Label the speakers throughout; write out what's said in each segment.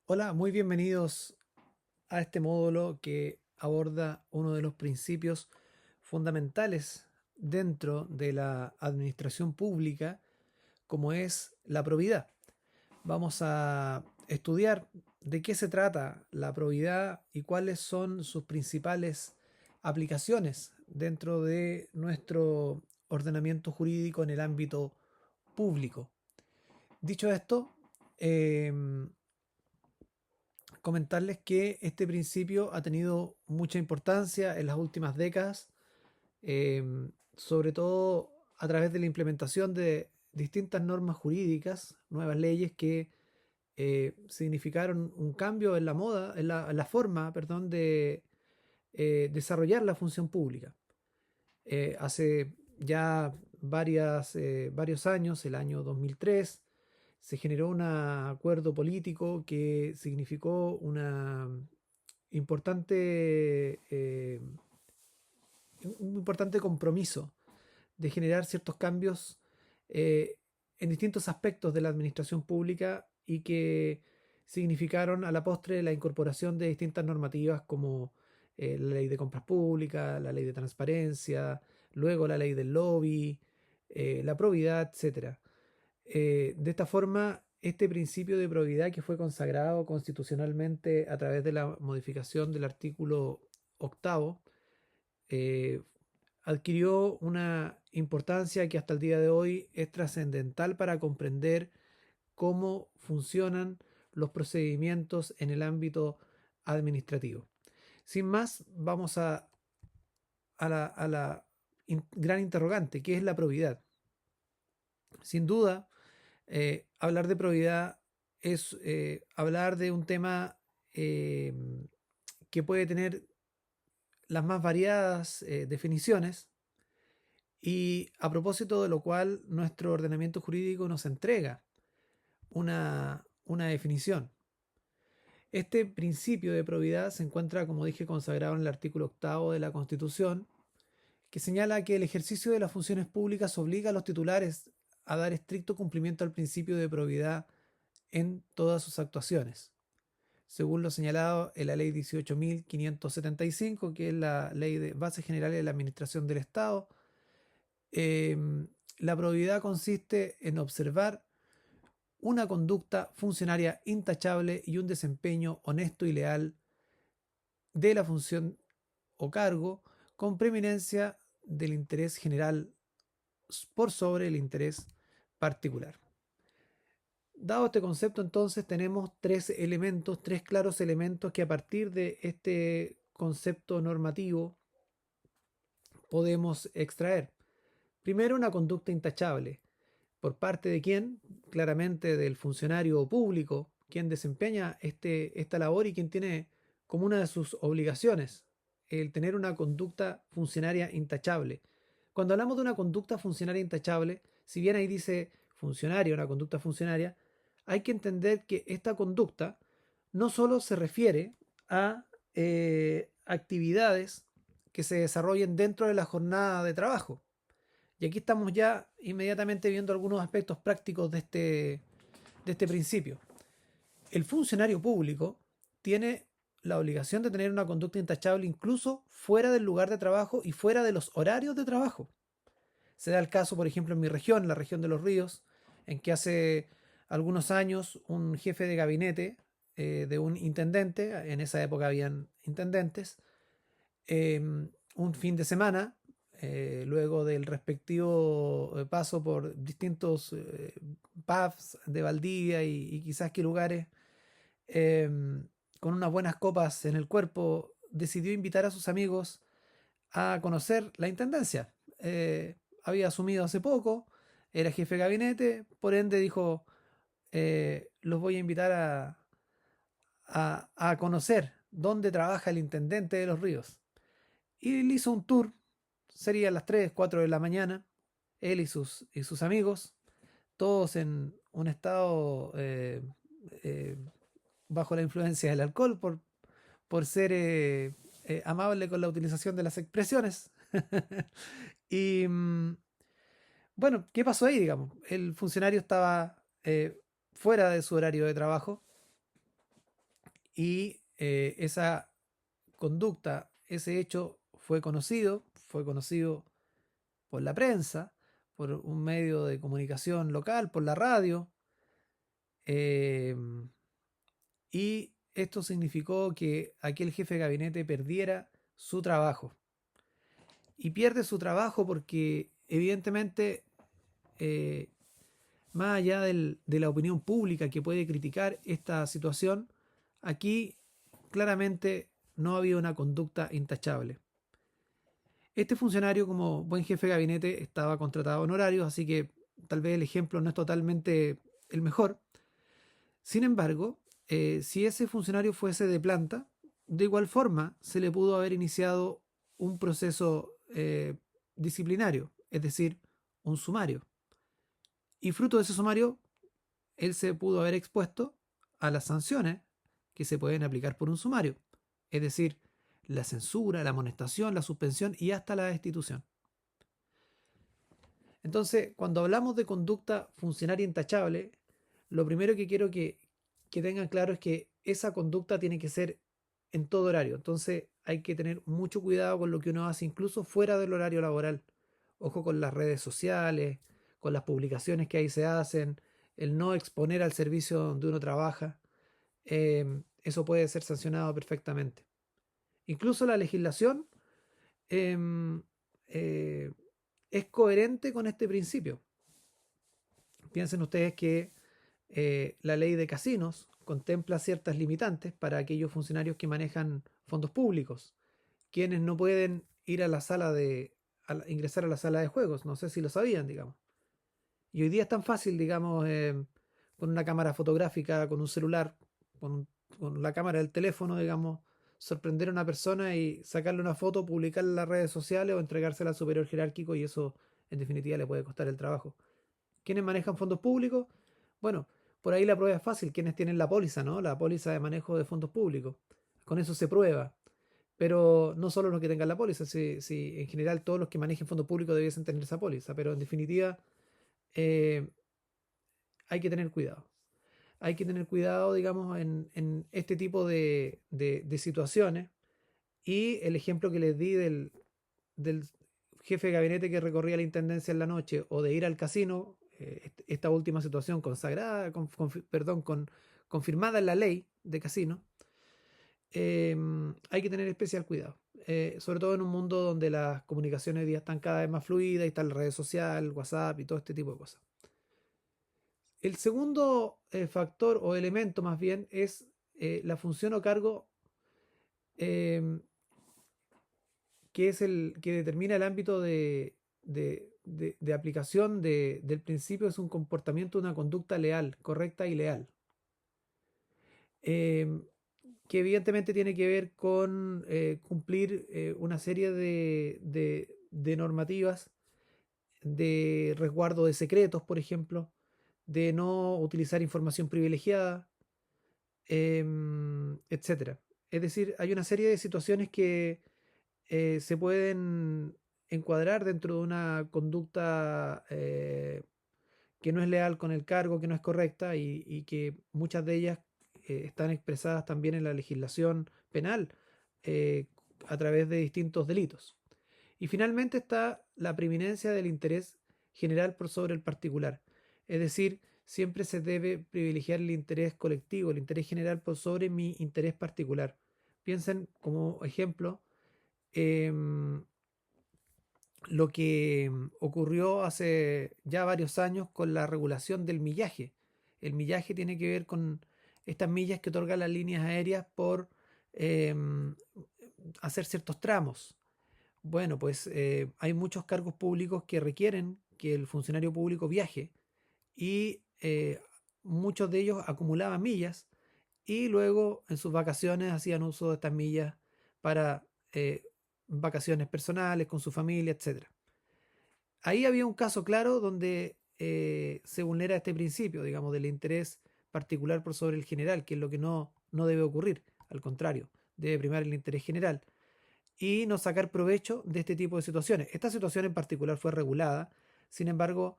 Speaker 1: Hola, muy bienvenidos a este módulo que aborda uno de los principios fundamentales dentro de la administración pública, como es la probidad. Vamos a estudiar de qué se trata la probidad y cuáles son sus principales aplicaciones dentro de nuestro ordenamiento jurídico en el ámbito público. Dicho esto, comentarles que este principio ha tenido mucha importancia en las últimas décadas, sobre todo a través de la implementación de distintas normas jurídicas, nuevas leyes que significaron un cambio en la moda, en la forma, perdón, de desarrollar la función pública. Hace ya varios años, el año 2003, se generó un acuerdo político que significó una importante, un importante compromiso de generar ciertos cambios eh, en distintos aspectos de la administración pública y que significaron a la postre la incorporación de distintas normativas como la ley de compras públicas, la ley de transparencia, luego la ley del lobby, la probidad, etcétera. De esta forma, este principio de probidad que fue consagrado constitucionalmente a través de la modificación del artículo octavo, eh, adquirió una importancia que hasta el día de hoy es trascendental para comprender cómo funcionan los procedimientos en el ámbito administrativo. Sin más, vamos a la gran interrogante, ¿qué es la probidad? Sin duda, hablar de probidad es hablar de un tema eh, que puede tener las más variadas definiciones y a propósito de lo cual nuestro ordenamiento jurídico nos entrega una definición. Este principio de probidad se encuentra, como dije, consagrado en el artículo octavo de la Constitución, que señala que el ejercicio de las funciones públicas obliga a los titulares a dar estricto cumplimiento al principio de probidad en todas sus actuaciones. Según lo señalado en la ley 18.575, que es la ley de bases generales de la administración del Estado, eh, la probidad consiste en observar una conducta funcionaria intachable y un desempeño honesto y leal de la función o cargo con preeminencia del interés general por sobre el interés particular. Dado este concepto, entonces tenemos tres claros elementos que a partir de este concepto normativo podemos extraer. Primero, una conducta intachable. ¿Por parte de quién? Claramente del funcionario público, quien desempeña esta labor y quien tiene como una de sus obligaciones el tener una conducta funcionaria intachable. Cuando hablamos de una conducta funcionaria intachable, si bien ahí dice funcionaria, una conducta funcionaria, hay que entender que esta conducta no solo se refiere a actividades que se desarrollen dentro de la jornada de trabajo. Y aquí estamos ya inmediatamente viendo algunos aspectos prácticos de este principio. El funcionario público tiene la obligación de tener una conducta intachable incluso fuera del lugar de trabajo y fuera de los horarios de trabajo. Se da el caso, por ejemplo, en mi región, la región de Los Ríos, en que hace algunos años un jefe de gabinete de un intendente, en esa época habían intendentes, un fin de semana, luego del respectivo paso por distintos pubs de Valdivia y quizás qué lugares, con unas buenas copas en el cuerpo, decidió invitar a sus amigos a conocer la intendencia. Había asumido hace poco, era jefe de gabinete, por ende dijo, los voy a invitar a conocer dónde trabaja el intendente de Los Ríos. Y le hizo un tour, sería a las 3 4 de la mañana, él y sus amigos, todos en un estado eh, bajo la influencia del alcohol por ser amable con la utilización de las expresiones. Y bueno, ¿qué pasó ahí, digamos? El funcionario estaba fuera de su horario de trabajo y esa conducta, ese hecho fue conocido por la prensa, por un medio de comunicación local, por la radio, eh, y esto significó que aquel jefe de gabinete perdiera su trabajo. Y pierde su trabajo porque evidentemente, eh, más allá de la opinión pública que puede criticar esta situación, aquí claramente no había una conducta intachable. Este funcionario, como buen jefe de gabinete, estaba contratado a honorarios, así que tal vez el ejemplo no es totalmente el mejor. Sin embargo, si ese funcionario fuese de planta, de igual forma se le pudo haber iniciado un proceso disciplinario, es decir, un sumario. Y fruto de ese sumario, él se pudo haber expuesto a las sanciones que se pueden aplicar por un sumario, es decir, la censura, la amonestación, la suspensión y hasta la destitución. Entonces, cuando hablamos de conducta funcionaria intachable, lo primero que quiero que tengan claro es que esa conducta tiene que ser en todo horario. Entonces, hay que tener mucho cuidado con lo que uno hace, incluso fuera del horario laboral. Ojo con las redes sociales, con las publicaciones que ahí se hacen, el no exponer al servicio donde uno trabaja. Eso puede ser sancionado perfectamente. Incluso la legislación em, eh, es coherente con este principio. Piensen ustedes que la ley de casinos contempla ciertas limitantes para aquellos funcionarios que manejan fondos públicos, quienes no pueden ir a la sala ingresar a la sala de juegos. No sé si lo sabían, digamos. Y hoy día es tan fácil, digamos, con una cámara fotográfica, con un celular, con la cámara del teléfono, digamos, sorprender a una persona y sacarle una foto, publicarla en las redes sociales o entregársela al superior jerárquico y eso en definitiva le puede costar el trabajo. ¿Quiénes manejan fondos públicos? Bueno, por ahí la prueba es fácil, quienes tienen la póliza, ¿no? La póliza de manejo de fondos públicos. Con eso se prueba. Pero no solo los que tengan la póliza, si en general todos los que manejen fondos públicos debiesen tener esa póliza, pero en definitiva eh, hay que tener cuidado. Hay que tener cuidado, digamos, en este tipo de situaciones. Y el ejemplo que les di del jefe de gabinete que recorría la intendencia en la noche o de ir al casino, esta última situación consagrada, perdón, confirmada en la ley de casino, hay que tener especial cuidado. Sobre todo en un mundo donde las comunicaciones hoy día están cada vez más fluidas y están las redes sociales, WhatsApp y todo este tipo de cosas. El segundo factor o elemento más bien es la función o cargo em, que es el que determina el ámbito de aplicación del principio, es un comportamiento, una conducta leal, correcta y leal. Em, que evidentemente tiene que ver con cumplir una serie de normativas de resguardo de secretos, por ejemplo, de no utilizar información privilegiada, etcétera. Es decir, hay una serie de situaciones que se pueden encuadrar dentro de una conducta que no es leal con el cargo, que no es correcta y que muchas de ellas están expresadas también en la legislación penal eh, a través de distintos delitos. Y finalmente está la preeminencia del interés general por sobre el particular. Es decir, siempre se debe privilegiar el interés colectivo, el interés general por sobre mi interés particular. Piensen como ejemplo em, lo que ocurrió hace ya varios años con la regulación del millaje. El millaje tiene que ver con estas millas que otorgan las líneas aéreas por em, hacer ciertos tramos. Bueno, pues hay muchos cargos públicos que requieren que el funcionario público viaje y muchos de ellos acumulaban millas y luego en sus vacaciones hacían uso de estas millas para vacaciones personales con su familia, etcétera. Ahí había un caso claro donde se vulnera este principio, digamos, del interés particular por sobre el general, que es lo que no debe ocurrir. Al contrario, debe primar el interés general y no sacar provecho de este tipo de situaciones. Esta situación en particular fue regulada, sin embargo,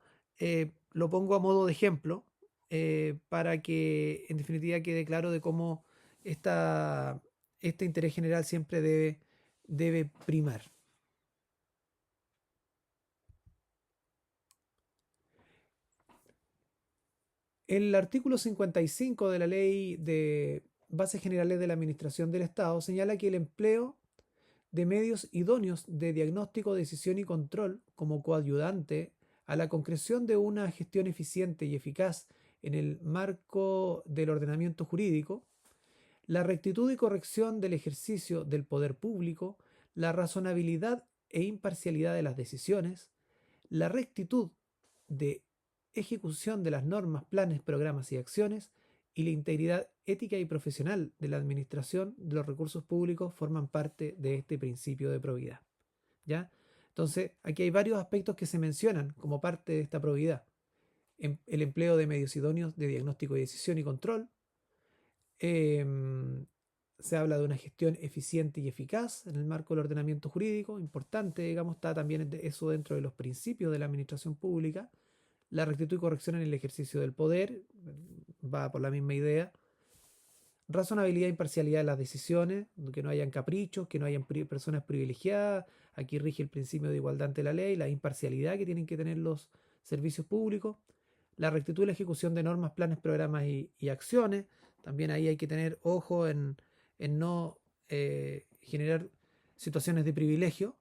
Speaker 1: lo pongo a modo de ejemplo para que en definitiva quede claro de cómo este interés general siempre debe primar. El artículo 55 de la Ley de Bases Generales de la Administración del Estado señala que el empleo de medios idóneos de diagnóstico, decisión y control como coadyuvante a la concreción de una gestión eficiente y eficaz en el marco del ordenamiento jurídico, la rectitud y corrección del ejercicio del poder público, la razonabilidad e imparcialidad de las decisiones, la rectitud de ejecución de las normas, planes, programas y acciones, y la integridad ética y profesional de la administración de los recursos públicos forman parte de este principio de probidad. ¿Ya? Entonces, aquí hay varios aspectos que se mencionan como parte de esta probidad. El empleo de medios idóneos de diagnóstico y decisión y control. Se habla de una gestión eficiente y eficaz en el marco del ordenamiento jurídico. Importante, digamos, está también eso dentro de los principios de la administración pública. La rectitud y corrección en el ejercicio del poder, va por la misma idea. Razonabilidad e imparcialidad de las decisiones, que no hayan caprichos, que no hayan personas privilegiadas. Aquí rige el principio de igualdad ante la ley, la imparcialidad que tienen que tener los servicios públicos, la rectitud y la ejecución de normas, planes, programas y acciones. También ahí hay que tener ojo en no generar situaciones de privilegio.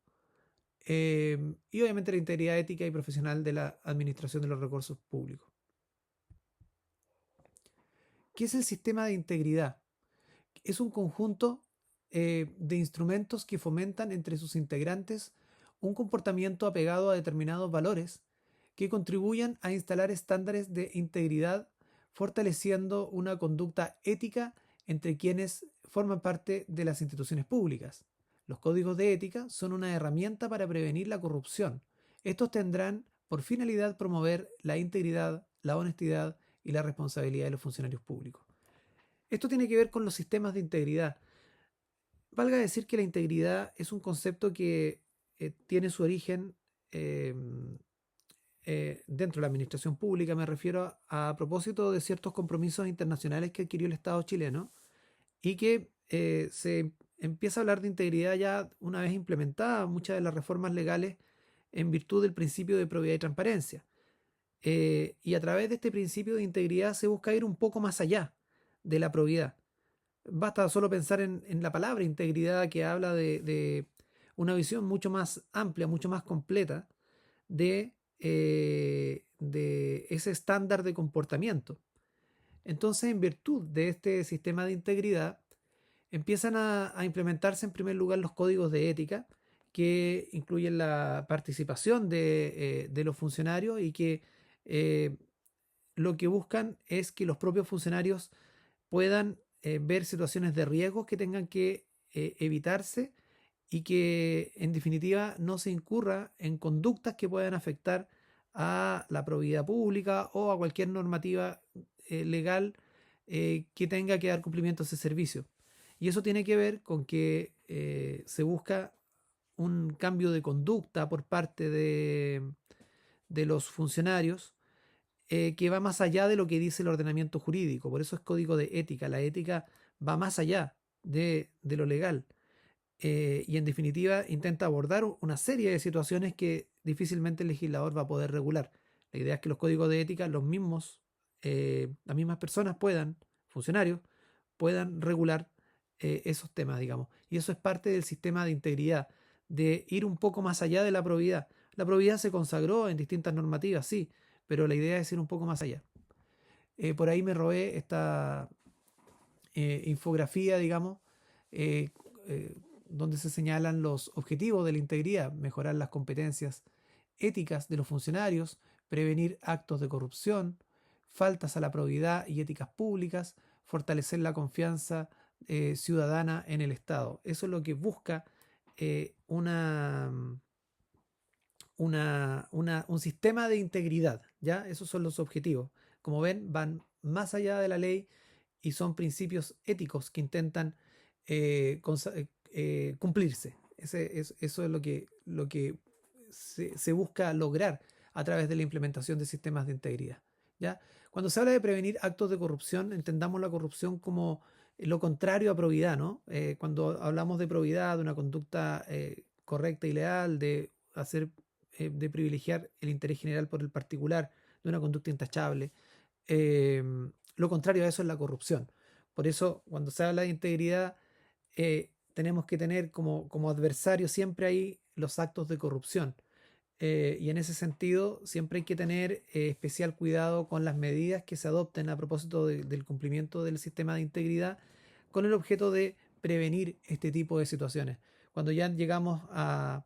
Speaker 1: Y obviamente la integridad ética y profesional de la administración de los recursos públicos. ¿Qué es el sistema de integridad? Es un conjunto de instrumentos que fomentan entre sus integrantes un comportamiento apegado a determinados valores que contribuyan a instalar estándares de integridad, fortaleciendo una conducta ética entre quienes forman parte de las instituciones públicas. Los códigos de ética son una herramienta para prevenir la corrupción. Estos tendrán por finalidad promover la integridad, la honestidad y la responsabilidad de los funcionarios públicos. Esto tiene que ver con los sistemas de integridad. Valga decir que la integridad es un concepto que tiene su origen dentro de la administración pública. Me refiero a propósito de ciertos compromisos internacionales que adquirió el Estado chileno y que se empieza a hablar de integridad ya una vez implementadas muchas de las reformas legales en virtud del principio de probidad y transparencia. Y a través de este principio de integridad se busca ir un poco más allá de la probidad. Basta solo pensar en la palabra integridad, que habla de una visión mucho más amplia, mucho más completa de ese estándar de comportamiento. Entonces, en virtud de este sistema de integridad, empiezan a implementarse en primer lugar los códigos de ética, que incluyen la participación de los funcionarios y que eh, lo que buscan es que los propios funcionarios puedan ver situaciones de riesgos que tengan que evitarse y que en definitiva no se incurra en conductas que puedan afectar a la probidad pública o a cualquier normativa legal que tenga que dar cumplimiento a ese servicio. Y eso tiene que ver con que se busca un cambio de conducta por parte de los funcionarios que va más allá de lo que dice el ordenamiento jurídico. Por eso es código de ética. La ética va más allá de lo legal. Y en definitiva intenta abordar una serie de situaciones que difícilmente el legislador va a poder regular. La idea es que los códigos de ética, las mismas personas funcionarios, puedan regular esos temas, digamos. Y eso es parte del sistema de integridad, de ir un poco más allá de la probidad. La probidad se consagró en distintas normativas, sí, pero la idea es ir un poco más allá. Por ahí me robé esta infografía, digamos, eh, donde se señalan los objetivos de la integridad: mejorar las competencias éticas de los funcionarios, prevenir actos de corrupción, faltas a la probidad y éticas públicas, fortalecer la confianza ciudadana en el Estado. Eso es lo que busca un sistema de integridad, ¿ya? Esos son los objetivos. Como ven, van más allá de la ley y son principios éticos que intentan cumplirse. Eso es lo que se busca lograr a través de la implementación de sistemas de integridad, ¿ya? Cuando se habla de prevenir actos de corrupción, entendamos la corrupción como lo contrario a probidad, ¿no? Cuando hablamos de probidad, de una conducta correcta y leal, de hacer, de privilegiar el interés general por el particular, de una conducta intachable, eh, lo contrario a eso es la corrupción. Por eso, cuando se habla de integridad, tenemos que tener como adversario siempre ahí los actos de corrupción. Y en ese sentido, siempre hay que tener especial cuidado con las medidas que se adopten a propósito del cumplimiento del sistema de integridad, con el objeto de prevenir este tipo de situaciones. Cuando ya llegamos a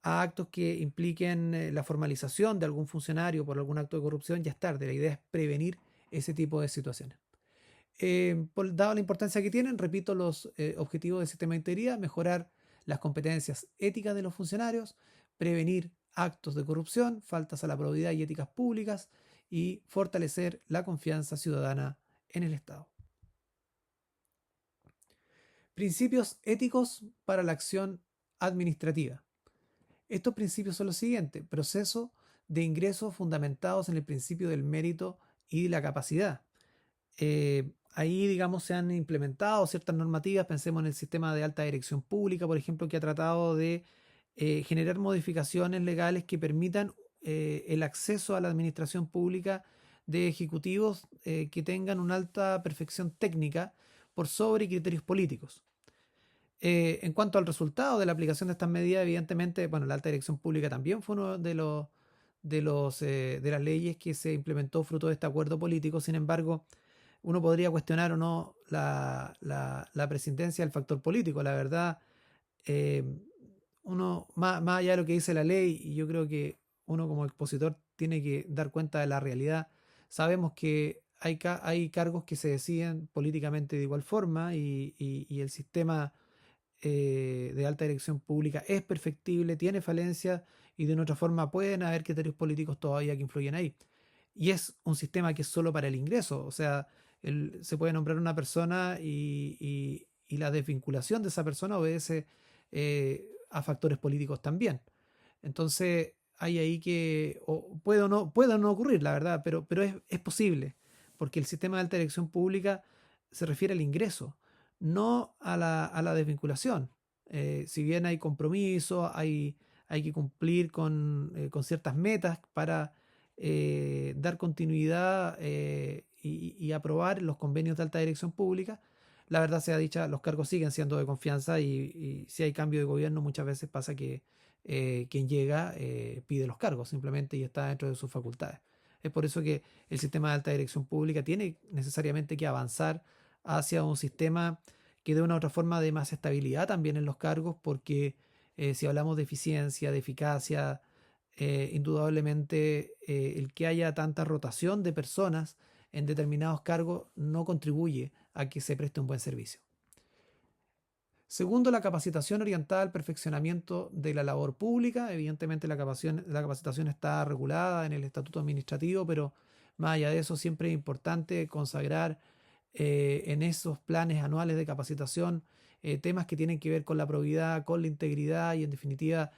Speaker 1: actos que impliquen la formalización de algún funcionario por algún acto de corrupción, ya es tarde. La idea es prevenir ese tipo de situaciones. Dado la importancia que tienen, repito los objetivos del sistema de integridad: mejorar las competencias éticas de los funcionarios, prevenir actos de corrupción, faltas a la probidad y éticas públicas, y fortalecer la confianza ciudadana en el Estado. Principios éticos para la acción administrativa. Estos principios son los siguientes: proceso de ingresos fundamentados en el principio del mérito y la capacidad. Ahí, digamos, se han implementado ciertas normativas. Pensemos en el sistema de alta dirección pública, por ejemplo, que ha tratado de generar modificaciones legales que permitan el acceso a la administración pública de ejecutivos que tengan una alta perfección técnica por sobre criterios políticos. En cuanto al resultado de la aplicación de estas medidas, evidentemente, bueno, la alta dirección pública también fue uno de las leyes que se implementó fruto de este acuerdo político. Sin embargo, uno podría cuestionar o no la presidencia del factor político. La verdad, eh, uno, más allá de lo que dice la ley, y yo creo que uno como expositor tiene que dar cuenta de la realidad. Sabemos que hay cargos que se deciden políticamente de igual forma, y el sistema de alta dirección pública es perfectible, tiene falencias, y de una otra forma pueden haber criterios políticos todavía que influyen ahí. Y es un sistema que es solo para el ingreso. O sea, se puede nombrar una persona y la desvinculación de esa persona obedece a factores políticos también. Entonces, hay ahí que puede o no ocurrir, la verdad, pero es posible, porque el sistema de alta dirección pública se refiere al ingreso, no a la desvinculación. Si bien hay compromisos, hay que cumplir con ciertas metas para dar continuidad y aprobar los convenios de alta dirección pública. La verdad sea dicha, los cargos siguen siendo de confianza, y si hay cambio de gobierno muchas veces pasa que quien llega pide los cargos simplemente y está dentro de sus facultades. Es por eso que el sistema de alta dirección pública tiene necesariamente que avanzar hacia un sistema que de una u otra forma dé más estabilidad también en los cargos, porque si hablamos de eficiencia, de eficacia, indudablemente el que haya tanta rotación de personas en determinados cargos no contribuye a que se preste un buen servicio. Segundo, la capacitación orientada al perfeccionamiento de la labor pública. Evidentemente la capacitación está regulada en el estatuto administrativo, pero más allá de eso siempre es importante consagrar en esos planes anuales de capacitación temas que tienen que ver con la probidad, con la integridad, y en definitiva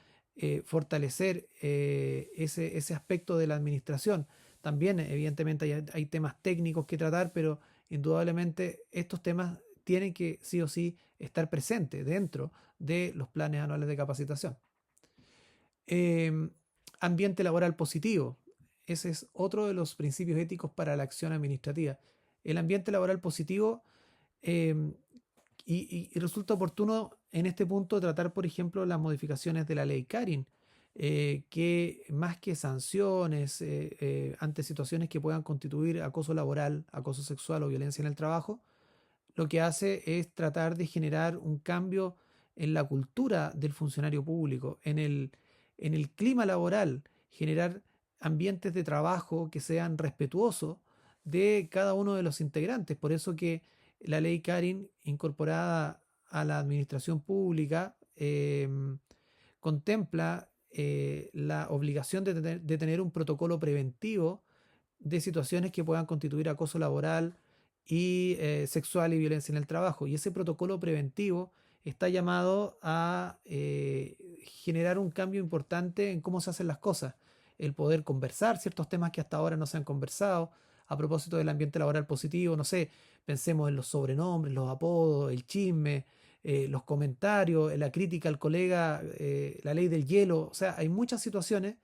Speaker 1: fortalecer ese aspecto de la administración. También evidentemente hay temas técnicos que tratar, pero indudablemente estos temas tienen que sí o sí estar presentes dentro de los planes anuales de capacitación. Eh, Ambiente laboral positivo. Ese es otro de los principios éticos para la acción administrativa. El ambiente laboral positivo, eh, y resulta oportuno en este punto tratar, por ejemplo, las modificaciones de la ley Karin, que más que sanciones ante situaciones que puedan constituir acoso laboral, acoso sexual o violencia en el trabajo, lo que hace es tratar de generar un cambio en la cultura del funcionario público, en el clima laboral, generar ambientes de trabajo que sean respetuosos de cada uno de los integrantes. Por eso que la ley Karin, incorporada a la administración pública, contempla la obligación de tener un protocolo preventivo de situaciones que puedan constituir acoso laboral y sexual y violencia en el trabajo. Y ese protocolo preventivo está llamado a generar un cambio importante en cómo se hacen las cosas, el poder conversar ciertos temas que hasta ahora no se han conversado, a propósito del ambiente laboral positivo, no sé, pensemos en los sobrenombres, los apodos, el chisme, los comentarios, la crítica al colega, la ley del hielo, o sea, hay muchas situaciones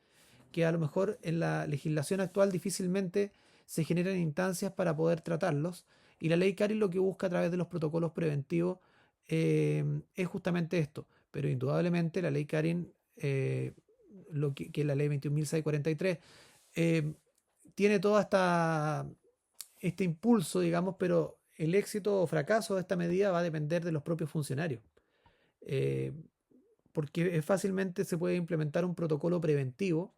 Speaker 1: que a lo mejor en la legislación actual difícilmente se generan instancias para poder tratarlos. Y la ley CARI lo que busca a través de los protocolos preventivos es justamente esto. Pero indudablemente la ley CARI, que es la ley 21.643, eh, tiene todo este impulso, digamos, pero el éxito o fracaso de esta medida va a depender de los propios funcionarios. Eh, Porque fácilmente se puede implementar un protocolo preventivo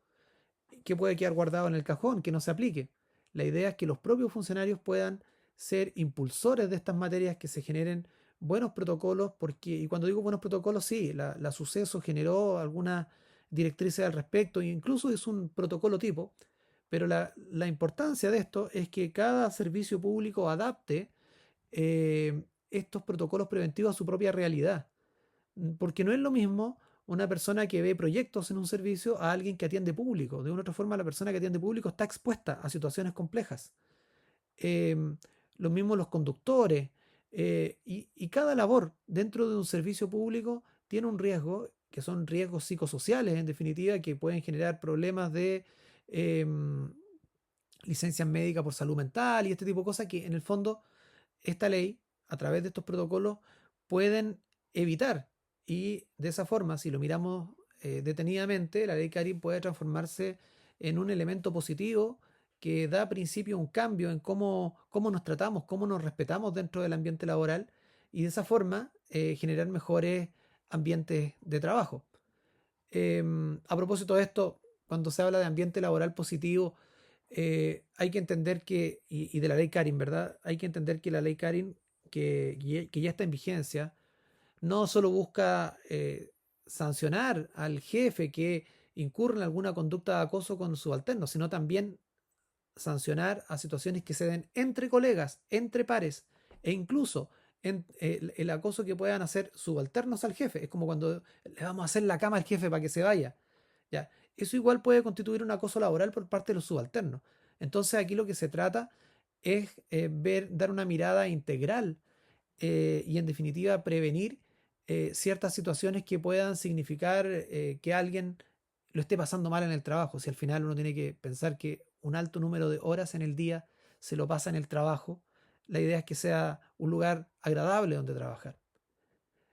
Speaker 1: que puede quedar guardado en el cajón, que no se aplique. La idea es que los propios funcionarios puedan ser impulsores de estas materias, que se generen buenos protocolos, porque, y cuando digo buenos protocolos, sí, la suceso generó algunas directrices al respecto, e incluso es un protocolo tipo, pero la importancia de esto es que cada servicio público adapte estos protocolos preventivos a su propia realidad. Porque no es lo mismo una persona que ve proyectos en un servicio a alguien que atiende público. De una u otra forma, la persona que atiende público está expuesta a situaciones complejas. Em, lo mismo los conductores. Y cada labor dentro de un servicio público tiene un riesgo, que son riesgos psicosociales, en definitiva, que pueden generar problemas de em, licencias médicas por salud mental y este tipo de cosas que en el fondo esta ley, a través de estos protocolos, pueden evitar. Y de esa forma, si lo miramos detenidamente, la ley Karim puede transformarse en un elemento positivo que da a principio un cambio en cómo nos tratamos, cómo nos respetamos dentro del ambiente laboral y de esa forma generar mejores ambientes de trabajo. A propósito de esto, cuando se habla de ambiente laboral positivo, hay que entender y de la ley Karin, ¿verdad? Hay que entender que la ley Karin, que ya está en vigencia, no solo busca sancionar al jefe que incurre en alguna conducta de acoso con subalternos, sino también sancionar a situaciones que se den entre colegas, entre pares, e incluso el acoso que puedan hacer subalternos al jefe. Es como cuando le vamos a hacer la cama al jefe para que se vaya. Ya, eso igual puede constituir un acoso laboral por parte de los subalternos. Entonces aquí lo que se trata es dar una mirada integral y en definitiva prevenir ciertas situaciones que puedan significar que alguien lo esté pasando mal en el trabajo. Si al final uno tiene que pensar que un alto número de horas en el día se lo pasa en el trabajo, la idea es que sea un lugar agradable donde trabajar.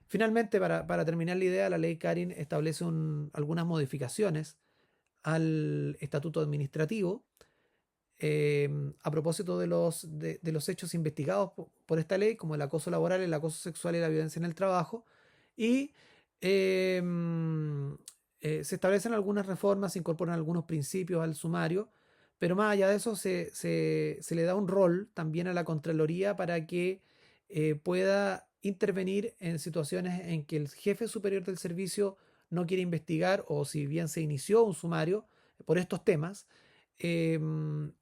Speaker 1: Finalmente, para terminar la idea, la ley Karin establece algunas modificaciones al estatuto administrativo eh, a propósito de los hechos investigados por esta ley, como el acoso laboral, el acoso sexual y la violencia en el trabajo. Y eh, se establecen algunas reformas, se incorporan algunos principios al sumario, pero más allá de eso se le da un rol también a la Contraloría para que pueda intervenir en situaciones en que el jefe superior del servicio no quiere investigar o si bien se inició un sumario por estos temas, em,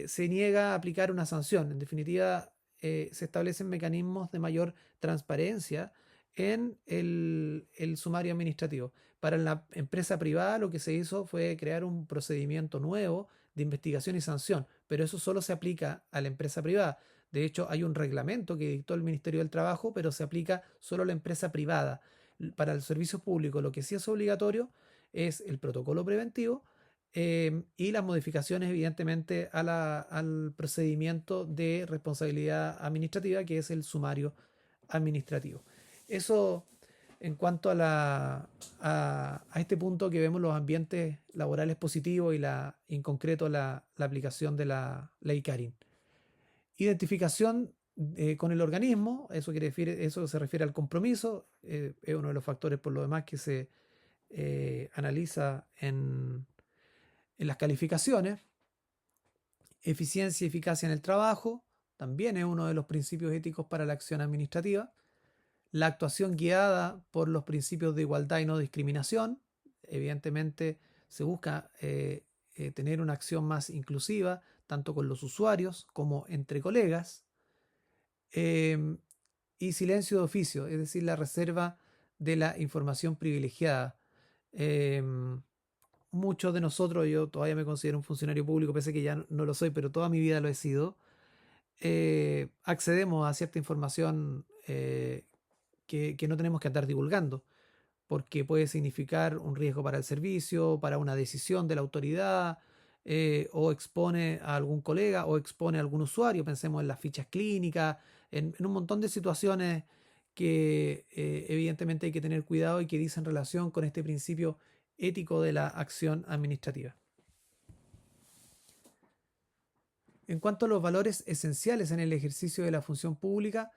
Speaker 1: se niega a aplicar una sanción. En definitiva, se establecen mecanismos de mayor transparencia en el sumario administrativo. Para la empresa privada lo que se hizo fue crear un procedimiento nuevo de investigación y sanción, pero eso solo se aplica a la empresa privada. De hecho, hay un reglamento que dictó el Ministerio del Trabajo, pero se aplica solo a la empresa privada. Para el servicio público, lo que sí es obligatorio es el protocolo preventivo y las modificaciones, evidentemente, al procedimiento de responsabilidad administrativa, que es el sumario administrativo. Eso en cuanto a este punto que vemos los ambientes laborales positivos y en concreto la aplicación de la ley Karin. Identificación con el organismo, eso se refiere al compromiso, es uno de los factores por lo demás que se analiza en las calificaciones. Eficiencia y eficacia en el trabajo, también es uno de los principios éticos para la acción administrativa. La actuación guiada por los principios de igualdad y no discriminación. Evidentemente se busca tener una acción más inclusiva, tanto con los usuarios como entre colegas. Em, y silencio de oficio, es decir, la reserva de la información privilegiada. Em, muchos de nosotros, yo todavía me considero un funcionario público, pese a que ya no lo soy, pero toda mi vida lo he sido, accedemos a cierta información que no tenemos que andar divulgando, porque puede significar un riesgo para el servicio, para una decisión de la autoridad, o expone a algún colega o expone a algún usuario. Pensemos en las fichas clínicas, en un montón de situaciones que evidentemente hay que tener cuidado y que dicen relación con este principio ético de la acción administrativa. En cuanto a los valores esenciales en el ejercicio de la función pública,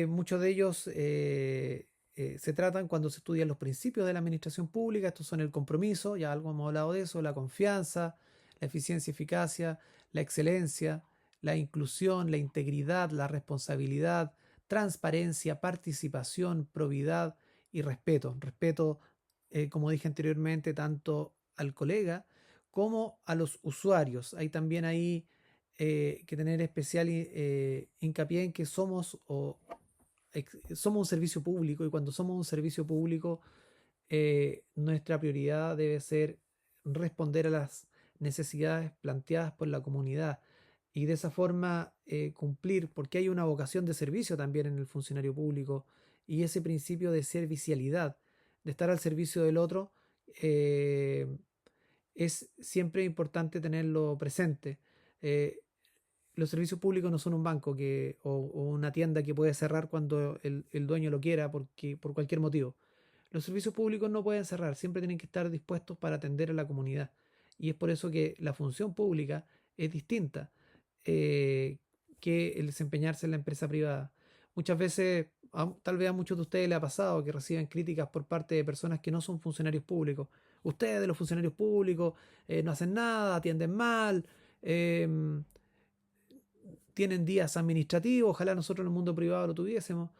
Speaker 1: muchos de ellos se tratan cuando se estudian los principios de la administración pública. Estos son el compromiso, ya algo hemos hablado de eso, la confianza, la eficiencia y eficacia, la excelencia, la inclusión, la integridad, la responsabilidad, transparencia, participación, probidad y respeto. Respeto, como dije anteriormente, tanto al colega como a los usuarios. Hay también ahí que tener especial hincapié en que somos un servicio público, y cuando somos un servicio público, nuestra prioridad debe ser responder a las necesidades planteadas por la comunidad y de esa forma cumplir, porque hay una vocación de servicio también en el funcionario público, y ese principio de servicialidad, de estar al servicio del otro, eh, es siempre importante tenerlo presente. Eh, los servicios públicos no son un banco o una tienda que puede cerrar cuando el dueño lo quiera por cualquier motivo. Los servicios públicos no pueden cerrar, siempre tienen que estar dispuestos para atender a la comunidad. Y es por eso que la función pública es distinta eh, que el desempeñarse en la empresa privada. Muchas veces, tal vez a muchos de ustedes les ha pasado que reciben críticas por parte de personas que no son funcionarios públicos. Ustedes, los funcionarios públicos, no hacen nada, atienden mal, em, tienen días administrativos, ojalá nosotros en el mundo privado lo tuviésemos,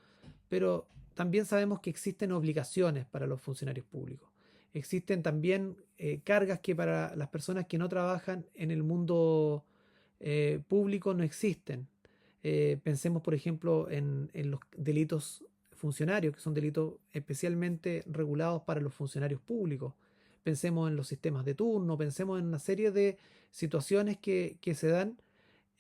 Speaker 1: pero también sabemos que existen obligaciones para los funcionarios públicos. Existen también cargas que para las personas que no trabajan en el mundo público no existen. Pensemos, por ejemplo, en los delitos funcionarios, que son delitos especialmente regulados para los funcionarios públicos. Pensemos en los sistemas de turno, pensemos en una serie de situaciones que se dan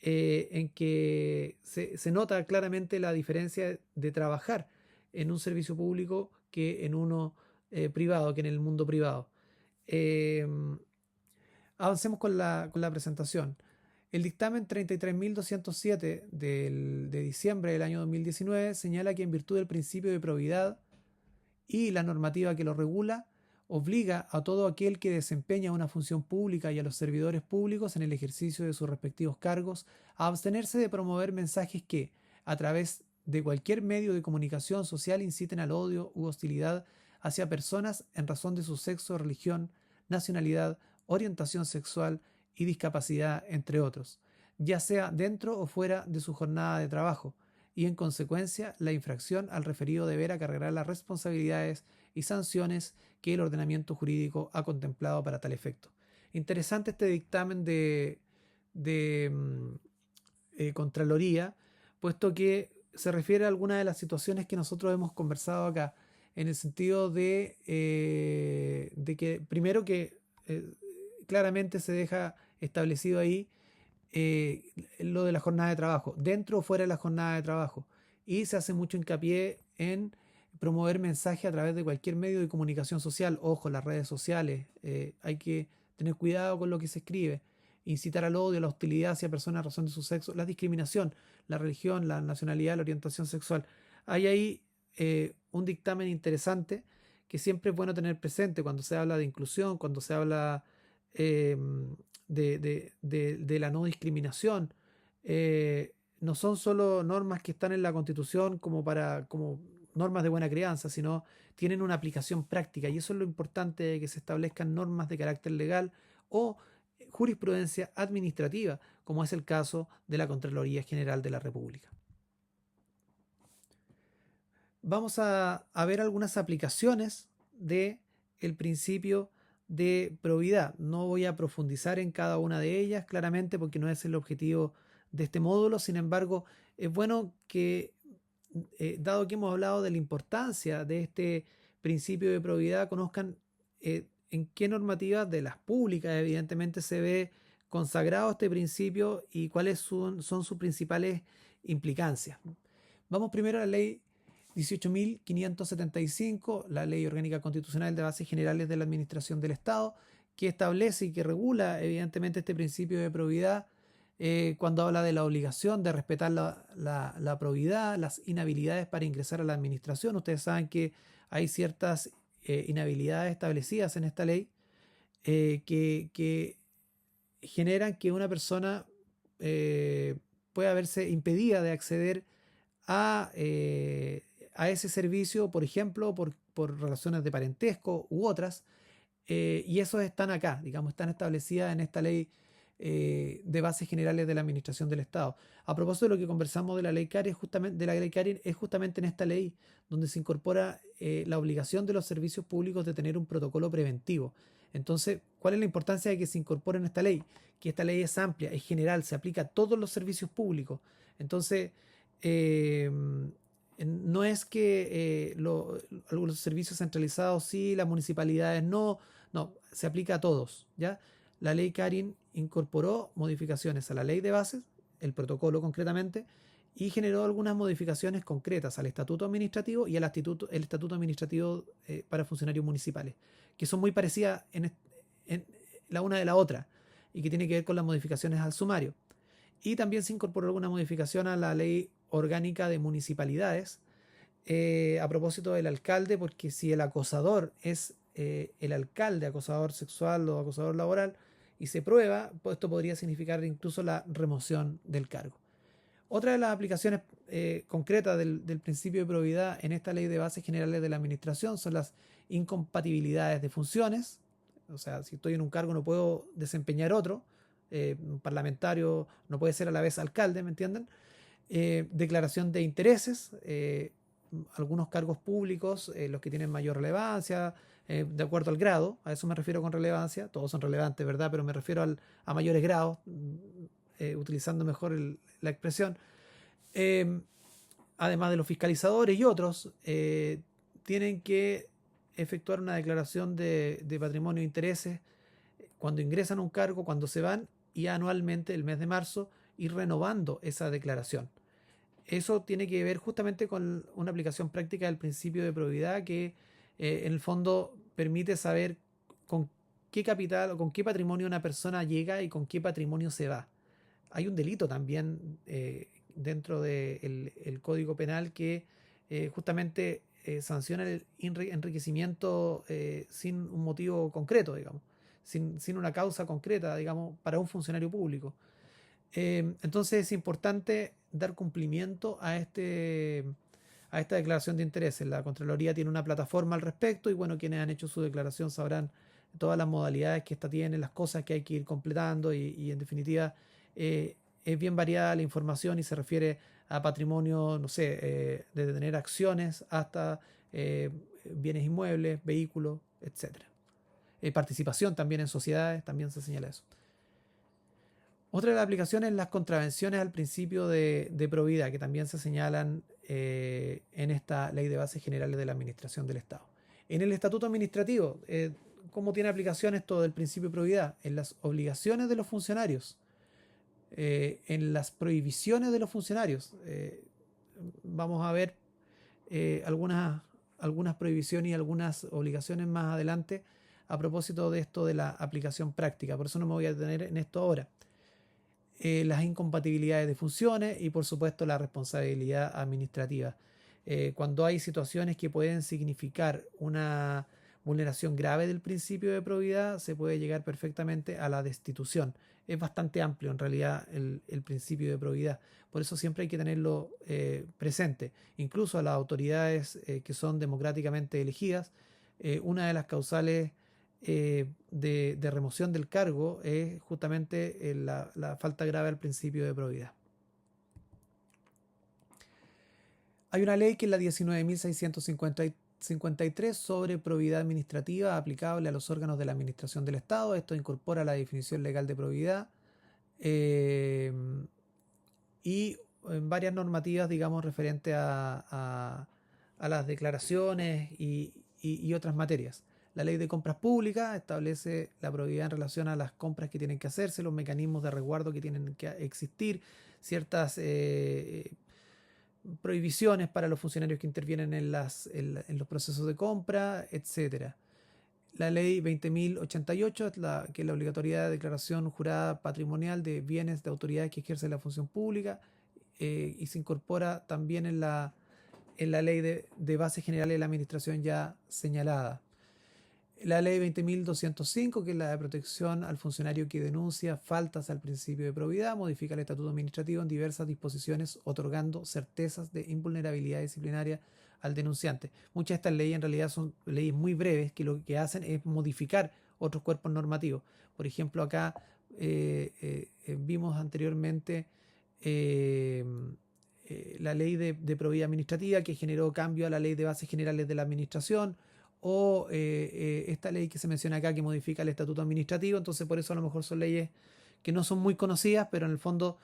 Speaker 1: en que se nota claramente la diferencia de trabajar en un servicio público que en uno privado, que en el mundo privado. Eh, Avancemos con la presentación. El dictamen 33.207 de diciembre del año 2019 señala que en virtud del principio de probidad y la normativa que lo regula, obliga a todo aquel que desempeña una función pública y a los servidores públicos en el ejercicio de sus respectivos cargos a abstenerse de promover mensajes que, a través de cualquier medio de comunicación social, inciten al odio u hostilidad hacia personas en razón de su sexo, religión, nacionalidad, orientación sexual y discapacidad, entre otros, ya sea dentro o fuera de su jornada de trabajo, y en consecuencia la infracción al referido deberá cargar las responsabilidades y sanciones que el ordenamiento jurídico ha contemplado para tal efecto. Interesante este dictamen de Contraloría, puesto que se refiere a algunas de las situaciones que nosotros hemos conversado acá, en el sentido de que, primero que claramente se deja establecido ahí eh, lo de la jornada de trabajo, dentro o fuera de la jornada de trabajo. Y se hace mucho hincapié en promover mensajes a través de cualquier medio de comunicación social. Ojo, las redes sociales, hay que tener cuidado con lo que se escribe. Incitar al odio, la hostilidad hacia personas a razón de su sexo, la discriminación, la religión, la nacionalidad, la orientación sexual. Hay ahí un dictamen interesante que siempre es bueno tener presente cuando se habla de inclusión, cuando se habla eh, de la no discriminación. No son solo normas que están en la Constitución como normas de buena crianza, sino tienen una aplicación práctica, y eso es lo importante, de que se establezcan normas de carácter legal o jurisprudencia administrativa, como es el caso de la Contraloría General de la República. Vamos a ver algunas aplicaciones de el principio de probidad. No voy a profundizar en cada una de ellas, claramente, porque no es el objetivo de este módulo. Sin embargo, es bueno que, dado que hemos hablado de la importancia de este principio de probidad, conozcan en qué normativas de las públicas evidentemente se ve consagrado este principio y cuáles son sus principales implicancias. Vamos primero a la ley 18.575, la Ley Orgánica Constitucional de Bases Generales de la Administración del Estado, que establece y que regula evidentemente este principio de probidad cuando habla de la obligación de respetar la probidad, las inhabilidades para ingresar a la administración. Ustedes saben que hay ciertas inhabilidades establecidas en esta ley que generan que una persona pueda verse impedida de acceder a ese servicio, por ejemplo, por razones de parentesco u otras, y esos están acá, digamos, están establecidas en esta ley de bases generales de la Administración del Estado. A propósito de lo que conversamos de la ley CARI, es justamente en esta ley donde se incorpora la obligación de los servicios públicos de tener un protocolo preventivo. Entonces, ¿cuál es la importancia de que se incorpore en esta ley? Que esta ley es amplia, es general, se aplica a todos los servicios públicos. Entonces, no es que algunos servicios centralizados sí, las municipalidades no, se aplica a todos, ¿ya? La ley Karin incorporó modificaciones a la ley de bases, el protocolo concretamente, y generó algunas modificaciones concretas al estatuto administrativo y al el estatuto administrativo para funcionarios municipales, que son muy parecidas en la una de la otra y que tiene que ver con las modificaciones al sumario. Y también se incorporó alguna modificación a la ley orgánica de municipalidades a propósito del alcalde, porque si el acosador es el alcalde, acosador sexual o acosador laboral, y se prueba, pues esto podría significar incluso la remoción del cargo. Otra de las aplicaciones concretas del principio de probidad en esta ley de bases generales de la administración son las incompatibilidades de funciones. O sea, si estoy en un cargo no puedo desempeñar otro. Un parlamentario no puede ser a la vez alcalde, ¿me entienden? Declaración de intereses, algunos cargos públicos, los que tienen mayor relevancia, de acuerdo al grado, a eso me refiero con relevancia, todos son relevantes, ¿verdad? Pero me refiero a mayores grados, utilizando mejor la expresión. Además de los fiscalizadores y otros, tienen que efectuar una declaración de patrimonio e intereses cuando ingresan a un cargo, cuando se van, y anualmente, el mes de marzo, ir renovando esa declaración. Eso tiene que ver justamente con una aplicación práctica del principio de probidad que en el fondo permite saber con qué capital o con qué patrimonio una persona llega y con qué patrimonio se va. Hay un delito también dentro del Código Penal que justamente sanciona el enriquecimiento sin un motivo concreto, digamos, sin una causa concreta, digamos, para un funcionario público. Entonces es importante dar cumplimiento a esta declaración de intereses. La Contraloría tiene una plataforma al respecto y bueno, quienes han hecho su declaración sabrán todas las modalidades que esta tiene, las cosas que hay que ir completando y en definitiva es bien variada la información y se refiere a patrimonio, no sé, desde tener acciones hasta bienes inmuebles, vehículos, etcétera. Participación también en sociedades, también se señala eso. Otra de las aplicaciones es las contravenciones al principio de probidad, que también se señalan en esta Ley de Bases Generales de la Administración del Estado. En el Estatuto Administrativo, ¿cómo tiene aplicación esto del principio de probidad? En las obligaciones de los funcionarios, en las prohibiciones de los funcionarios. Vamos a ver algunas prohibiciones y algunas obligaciones más adelante a propósito de esto de la aplicación práctica. Por eso no me voy a detener en esto ahora. Las incompatibilidades de funciones y por supuesto la responsabilidad administrativa. Cuando hay situaciones que pueden significar una vulneración grave del principio de probidad, se puede llegar perfectamente a la destitución. Es bastante amplio en realidad el principio de probidad. Por eso siempre hay que tenerlo presente. Incluso a las autoridades que son democráticamente elegidas, una de las causales de remoción del cargo es justamente la falta grave al principio de probidad. Hay una ley que es la 19.653 sobre probidad administrativa aplicable a los órganos de la Administración del Estado. Esto incorpora la definición legal de probidad y varias normativas, digamos, referentes a las declaraciones y otras materias. La ley de compras públicas establece la probidad en relación a las compras que tienen que hacerse, los mecanismos de resguardo que tienen que existir, ciertas prohibiciones para los funcionarios que intervienen en los procesos de compra, etcétera. La ley 20.088, que es la obligatoriedad de declaración jurada patrimonial de bienes de autoridades que ejercen la función pública, y se incorpora también en la ley de bases generales de la administración ya señalada. La ley 20.205, que es la de protección al funcionario que denuncia faltas al principio de probidad, modifica el estatuto administrativo en diversas disposiciones, otorgando certezas de invulnerabilidad disciplinaria al denunciante. Muchas de estas leyes en realidad son leyes muy breves que lo que hacen es modificar otros cuerpos normativos. Por ejemplo, acá vimos anteriormente eh, la ley de probidad administrativa, que generó cambio a la ley de bases generales de la administración, o esta ley que se menciona acá, que modifica el estatuto administrativo. Entonces por eso a lo mejor son leyes que no son muy conocidas, pero en el fondo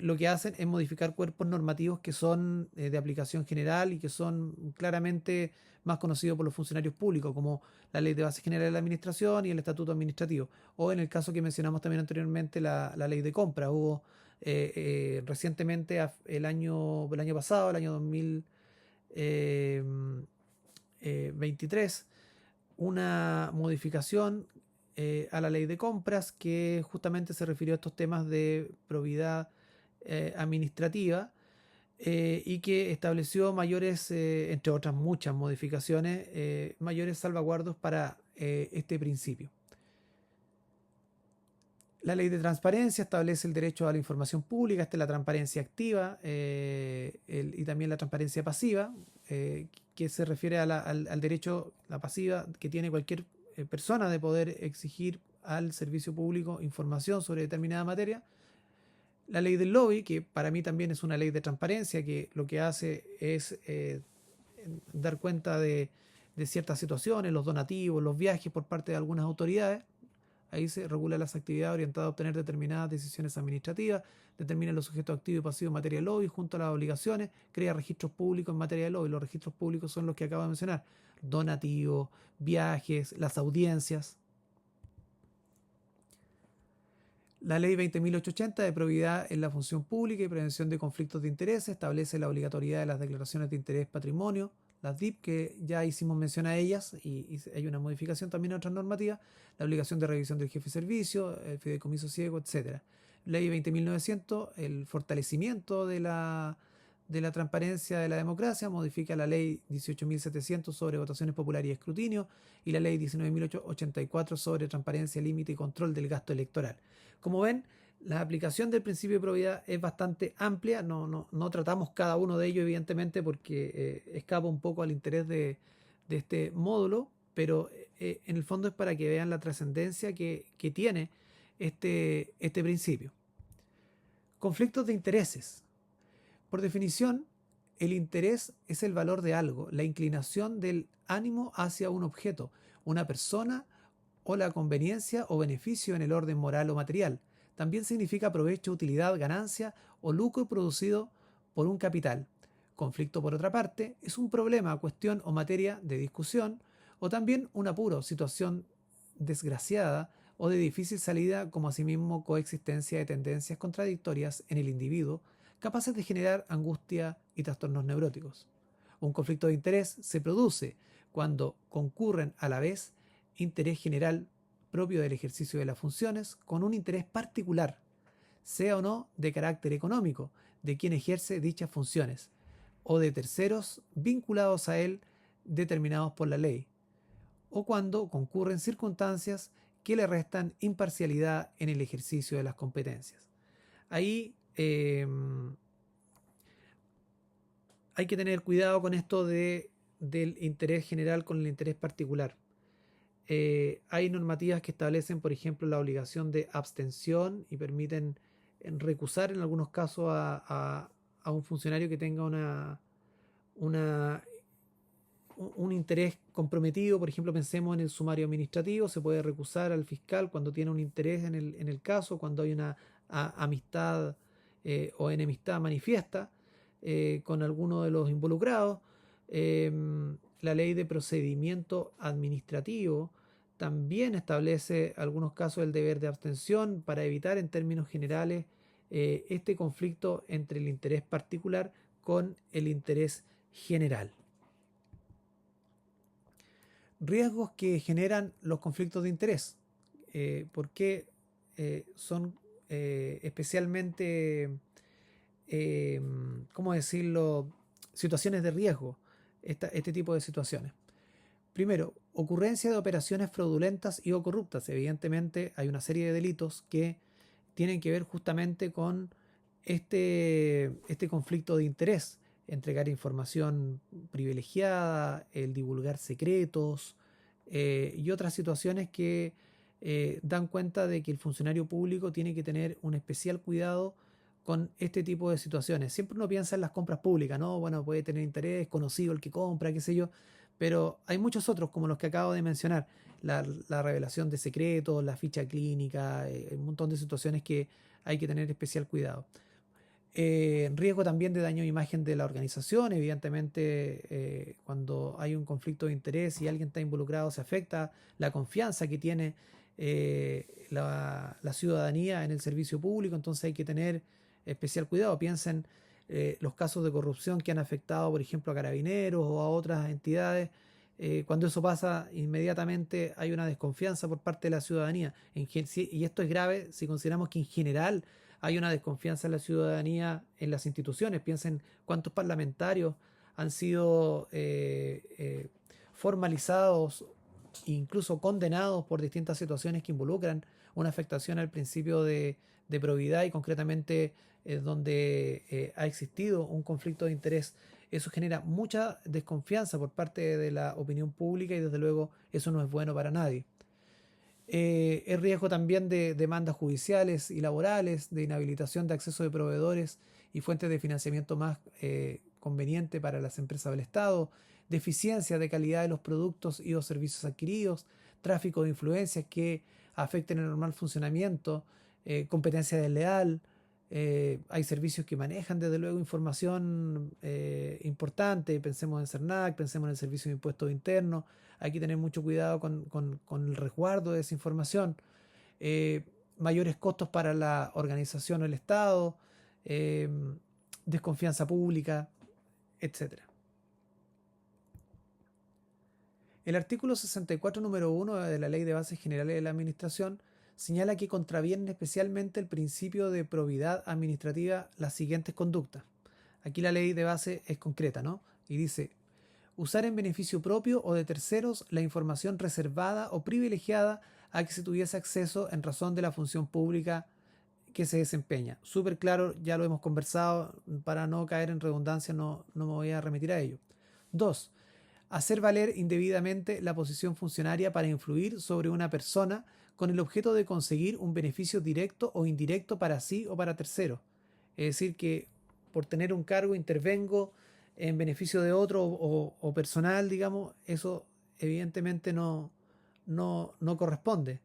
Speaker 1: lo que hacen es modificar cuerpos normativos que son de aplicación general y que son claramente más conocidos por los funcionarios públicos, como la ley de bases generales de la administración y el estatuto administrativo. O en el caso que mencionamos también anteriormente, la ley de compra. Hubo recientemente, el año pasado, el año 2023, una modificación a la ley de compras que justamente se refirió a estos temas de probidad administrativa, y que estableció mayores, entre otras muchas modificaciones, mayores salvaguardos para este principio. La ley de transparencia establece el derecho a la información pública. Esta es la transparencia activa, y también la transparencia pasiva, que se refiere al derecho, la pasiva, que tiene cualquier persona de poder exigir al servicio público información sobre determinada materia. La ley del lobby, que para mí también es una ley de transparencia, que lo que hace es dar cuenta de ciertas situaciones, los donativos, los viajes por parte de algunas autoridades. Ahí se regula las actividades orientadas a obtener determinadas decisiones administrativas, determina los sujetos activos y pasivos en materia de lobby junto a las obligaciones, crea registros públicos en materia de lobby. Los registros públicos son los que acabo de mencionar: donativos, viajes, las audiencias. La ley 20.880 de probidad en la función pública y prevención de conflictos de interés establece la obligatoriedad de las declaraciones de interés patrimonio, las DIP, que ya hicimos mención a ellas, y hay una modificación también en otras normativas, la obligación de revisión del jefe de servicio, el fideicomiso ciego, etc. Ley 20.900, el fortalecimiento de la transparencia de la democracia, modifica la ley 18.700 sobre votaciones populares y escrutinio, y la ley 19.084 sobre transparencia, límite y control del gasto electoral. Como ven, la aplicación del principio de probidad es bastante amplia. No tratamos cada uno de ellos, evidentemente, porque escapa un poco al interés de este módulo, pero en el fondo es para que vean la trascendencia que tiene este principio. Conflictos de intereses. Por definición, el interés es el valor de algo, la inclinación del ánimo hacia un objeto, una persona, o la conveniencia o beneficio en el orden moral o material. También significa provecho, utilidad, ganancia o lucro producido por un capital. Conflicto, por otra parte, es un problema, cuestión o materia de discusión, o también un apuro, situación desgraciada o de difícil salida, como asimismo coexistencia de tendencias contradictorias en el individuo, capaces de generar angustia y trastornos neuróticos. Un conflicto de interés se produce cuando concurren a la vez interés general propio del ejercicio de las funciones con un interés particular, sea o no de carácter económico, de quien ejerce dichas funciones, o de terceros vinculados a él determinados por la ley, o cuando concurren circunstancias que le restan imparcialidad en el ejercicio de las competencias. Ahí hay que tener cuidado con esto del interés general con el interés particular. Hay normativas que establecen, por ejemplo, la obligación de abstención y permiten recusar en algunos casos a un funcionario que tenga un interés comprometido. Por ejemplo, pensemos en el sumario administrativo: se puede recusar al fiscal cuando tiene un interés en el caso, cuando hay una amistad o enemistad manifiesta con alguno de los involucrados. la ley de procedimiento administrativo también establece algunos casos del deber de abstención para evitar en términos generales este conflicto entre el interés particular con el interés general. Riesgos que generan los conflictos de interés. ¿Por qué son especialmente, ¿cómo decirlo?, situaciones de riesgo, este tipo de situaciones? Primero, ocurrencia de operaciones fraudulentas y o corruptas. Evidentemente hay una serie de delitos que tienen que ver justamente con este conflicto de interés, entregar información privilegiada, el divulgar secretos y otras situaciones que dan cuenta de que el funcionario público tiene que tener un especial cuidado con este tipo de situaciones. Siempre uno piensa en las compras públicas, ¿no? Bueno, puede tener interés, conocido el que compra, qué sé yo, pero hay muchos otros como los que acabo de mencionar. La revelación de secretos, la ficha clínica, un montón de situaciones que hay que tener especial cuidado. Riesgo también de daño de imagen de la organización. Evidentemente, cuando hay un conflicto de interés y alguien está involucrado, se afecta la confianza que tiene la ciudadanía en el servicio público. Entonces hay que tener especial cuidado. Piensen los casos de corrupción que han afectado, por ejemplo, a carabineros o a otras entidades. Cuando eso pasa, inmediatamente hay una desconfianza por parte de la ciudadanía. Y esto es grave si consideramos que en general hay una desconfianza en la ciudadanía en las instituciones. Piensen cuántos parlamentarios han sido formalizados e incluso condenados por distintas situaciones que involucran una afectación al principio de probidad y concretamente donde ha existido un conflicto de interés. Eso genera mucha desconfianza por parte de la opinión pública y desde luego eso no es bueno para nadie. El riesgo también de demandas judiciales y laborales, de inhabilitación de acceso de proveedores y fuentes de financiamiento más conveniente para las empresas del Estado, deficiencia de calidad de los productos y o servicios adquiridos, tráfico de influencias que afecten el normal funcionamiento, competencia desleal. Hay servicios que manejan desde luego información importante. Pensemos en CERNAC, pensemos en el Servicio de Impuestos Internos. Hay que tener mucho cuidado con el resguardo de esa información. Eh, Mayores costos para la organización o el Estado, eh, desconfianza pública, etcétera. El artículo 64, número 1 de la Ley de Bases Generales de la Administración señala que contravienen especialmente el principio de probidad administrativa las siguientes conductas. Aquí la ley de base es concreta, ¿no? Y dice: usar en beneficio propio o de terceros la información reservada o privilegiada a que se tuviese acceso en razón de la función pública que se desempeña. Súper claro, ya lo hemos conversado, para no caer en redundancia no me voy a remitir a ello. 2. Hacer valer indebidamente la posición funcionaria para influir sobre una persona con el objeto de conseguir un beneficio directo o indirecto para sí o para terceros. Es decir, que por tener un cargo intervengo en beneficio de otro o personal, digamos, eso evidentemente no corresponde.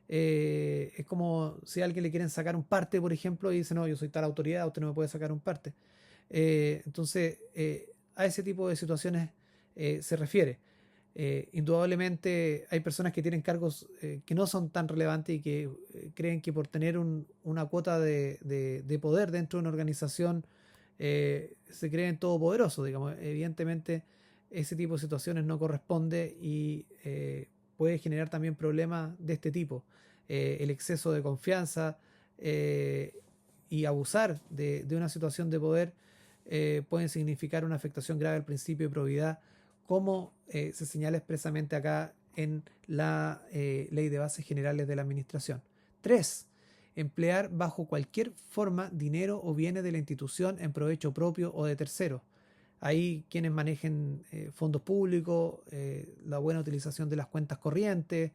Speaker 1: Es como si a alguien le quieren sacar un parte, por ejemplo, y dice: no, yo soy tal autoridad, usted no me puede sacar un parte. Entonces, a ese tipo de situaciones se refiere. Indudablemente hay personas que tienen cargos que no son tan relevantes y que creen que por tener una cuota de poder dentro de una organización se creen todopoderosos, digamos. Evidentemente ese tipo de situaciones no corresponde y puede generar también problemas de este tipo. El exceso de confianza y abusar de una situación de poder pueden significar una afectación grave al principio de probidad, como se señala expresamente acá en la Ley de Bases Generales de la Administración. 3. Emplear bajo cualquier forma dinero o bienes de la institución en provecho propio o de terceros. Ahí quienes manejen fondos públicos, la buena utilización de las cuentas corrientes,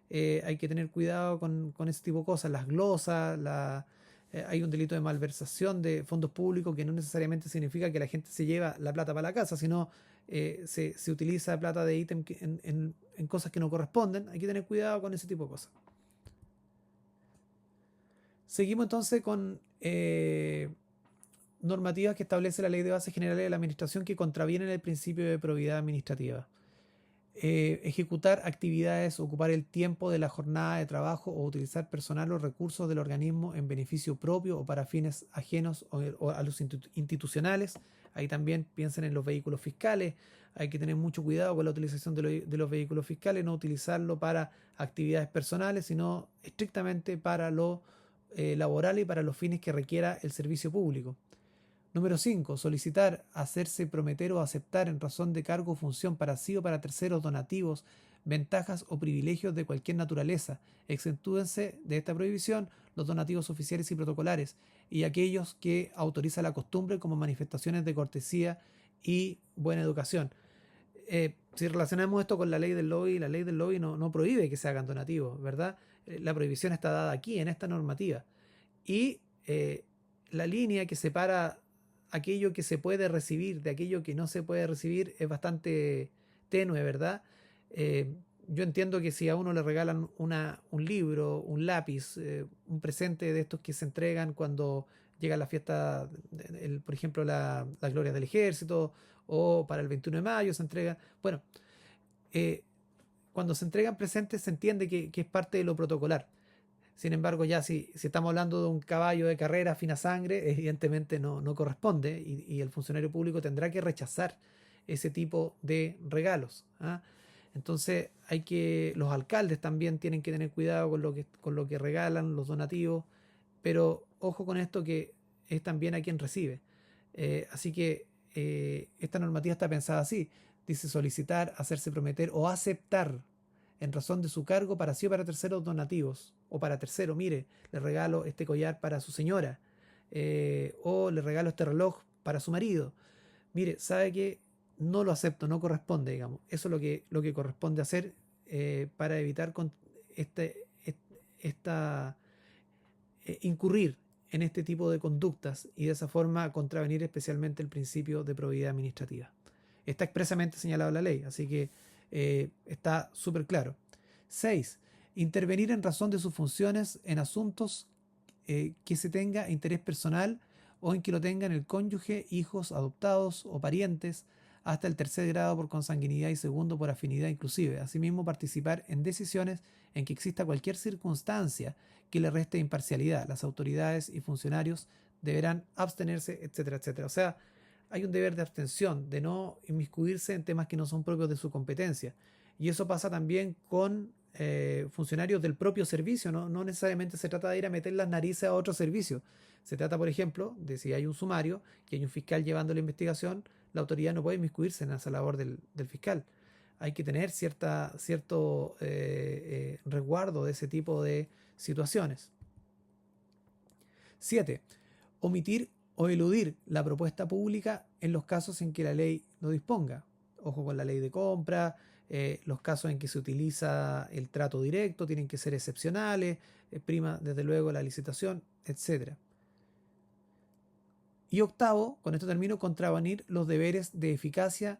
Speaker 1: hay que tener cuidado con ese tipo de cosas, las glosas, hay un delito de malversación de fondos públicos que no necesariamente significa que la gente se lleva la plata para la casa, sino se utiliza plata de ítem en cosas que no corresponden. Hay que tener cuidado con ese tipo de cosas. Seguimos entonces con normativas que establece la Ley de Bases Generales de la Administración que contravienen el principio de probidad administrativa. Ejecutar actividades, ocupar el tiempo de la jornada de trabajo o utilizar personal o recursos del organismo en beneficio propio o para fines ajenos o a los institucionales. Ahí también piensen en los vehículos fiscales. Hay que tener mucho cuidado con la utilización de los vehículos fiscales, no utilizarlo para actividades personales, sino estrictamente para lo laboral y para los fines que requiera el servicio público. Número 5. Solicitar, hacerse prometer o aceptar en razón de cargo o función para sí o para terceros donativos, ventajas o privilegios de cualquier naturaleza. Exentúense de esta prohibición los donativos oficiales y protocolares y aquellos que autoriza la costumbre como manifestaciones de cortesía y buena educación. Si relacionamos esto con la ley del lobby no prohíbe que se hagan donativos, ¿verdad? La prohibición está dada aquí, en esta normativa. Y la línea que separa aquello que se puede recibir de aquello que no se puede recibir es bastante tenue, ¿verdad? Eh, yo entiendo que si a uno le regalan un libro, un lápiz, un presente de estos que se entregan cuando llega la fiesta, por ejemplo, las glorias del ejército, o para el 21 de mayo se entrega, bueno, eh, cuando se entregan presentes se entiende que es parte de lo protocolar. Sin embargo, ya si estamos hablando de un caballo de carrera fina sangre, evidentemente no corresponde y el funcionario público tendrá que rechazar ese tipo de regalos. ¿Ah? Entonces, los alcaldes también tienen que tener cuidado con lo que regalan, los donativos, pero ojo con esto que es también a quien recibe. Así que esta normativa está pensada así. Dice solicitar, hacerse prometer o aceptar en razón de su cargo para sí o para terceros donativos. O para tercero, mire, le regalo este collar para su señora. O le regalo este reloj para su marido. Mire, sabe que no lo acepto, no corresponde, digamos. Eso es lo que corresponde hacer para evitar este, esta, incurrir en este tipo de conductas y de esa forma contravenir especialmente el principio de probidad administrativa. Está expresamente señalado en la ley, así que está súper claro. 6. Intervenir en razón de sus funciones en asuntos que se tenga interés personal o en que lo tengan el cónyuge, hijos, adoptados o parientes, hasta el tercer grado por consanguinidad y segundo por afinidad inclusive. Asimismo, participar en decisiones en que exista cualquier circunstancia que le reste imparcialidad. Las autoridades y funcionarios deberán abstenerse, etcétera, etcétera. O sea, hay un deber de abstención, de no inmiscuirse en temas que no son propios de su competencia. Y eso pasa también con funcionarios del propio servicio, no necesariamente se trata de ir a meter las narices a otro servicio. Se trata, por ejemplo, de si hay un sumario y hay un fiscal llevando la investigación, la autoridad no puede inmiscuirse en esa labor del fiscal. Hay que tener cierto resguardo de ese tipo de situaciones. 7. Omitir o eludir la propuesta pública en los casos en que la ley lo disponga. Ojo con la ley de compra, los casos en que se utiliza el trato directo tienen que ser excepcionales, prima desde luego la licitación, etc. Y octavo, con esto termino, contravenir los deberes de eficiencia,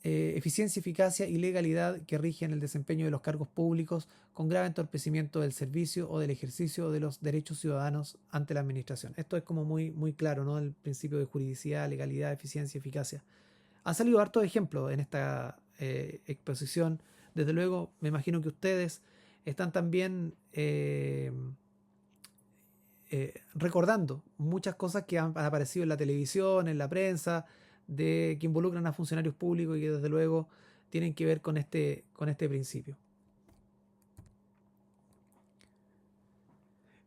Speaker 1: eficacia y legalidad que rigen el desempeño de los cargos públicos con grave entorpecimiento del servicio o del ejercicio de los derechos ciudadanos ante la administración. Esto es como muy claro, ¿no? El principio de juridicidad, legalidad, eficiencia, eficacia. Han salido hartos ejemplos en esta exposición. Desde luego, me imagino que ustedes están también recordando muchas cosas que han aparecido en la televisión, en la prensa, que involucran a funcionarios públicos y que desde luego tienen que ver con este principio.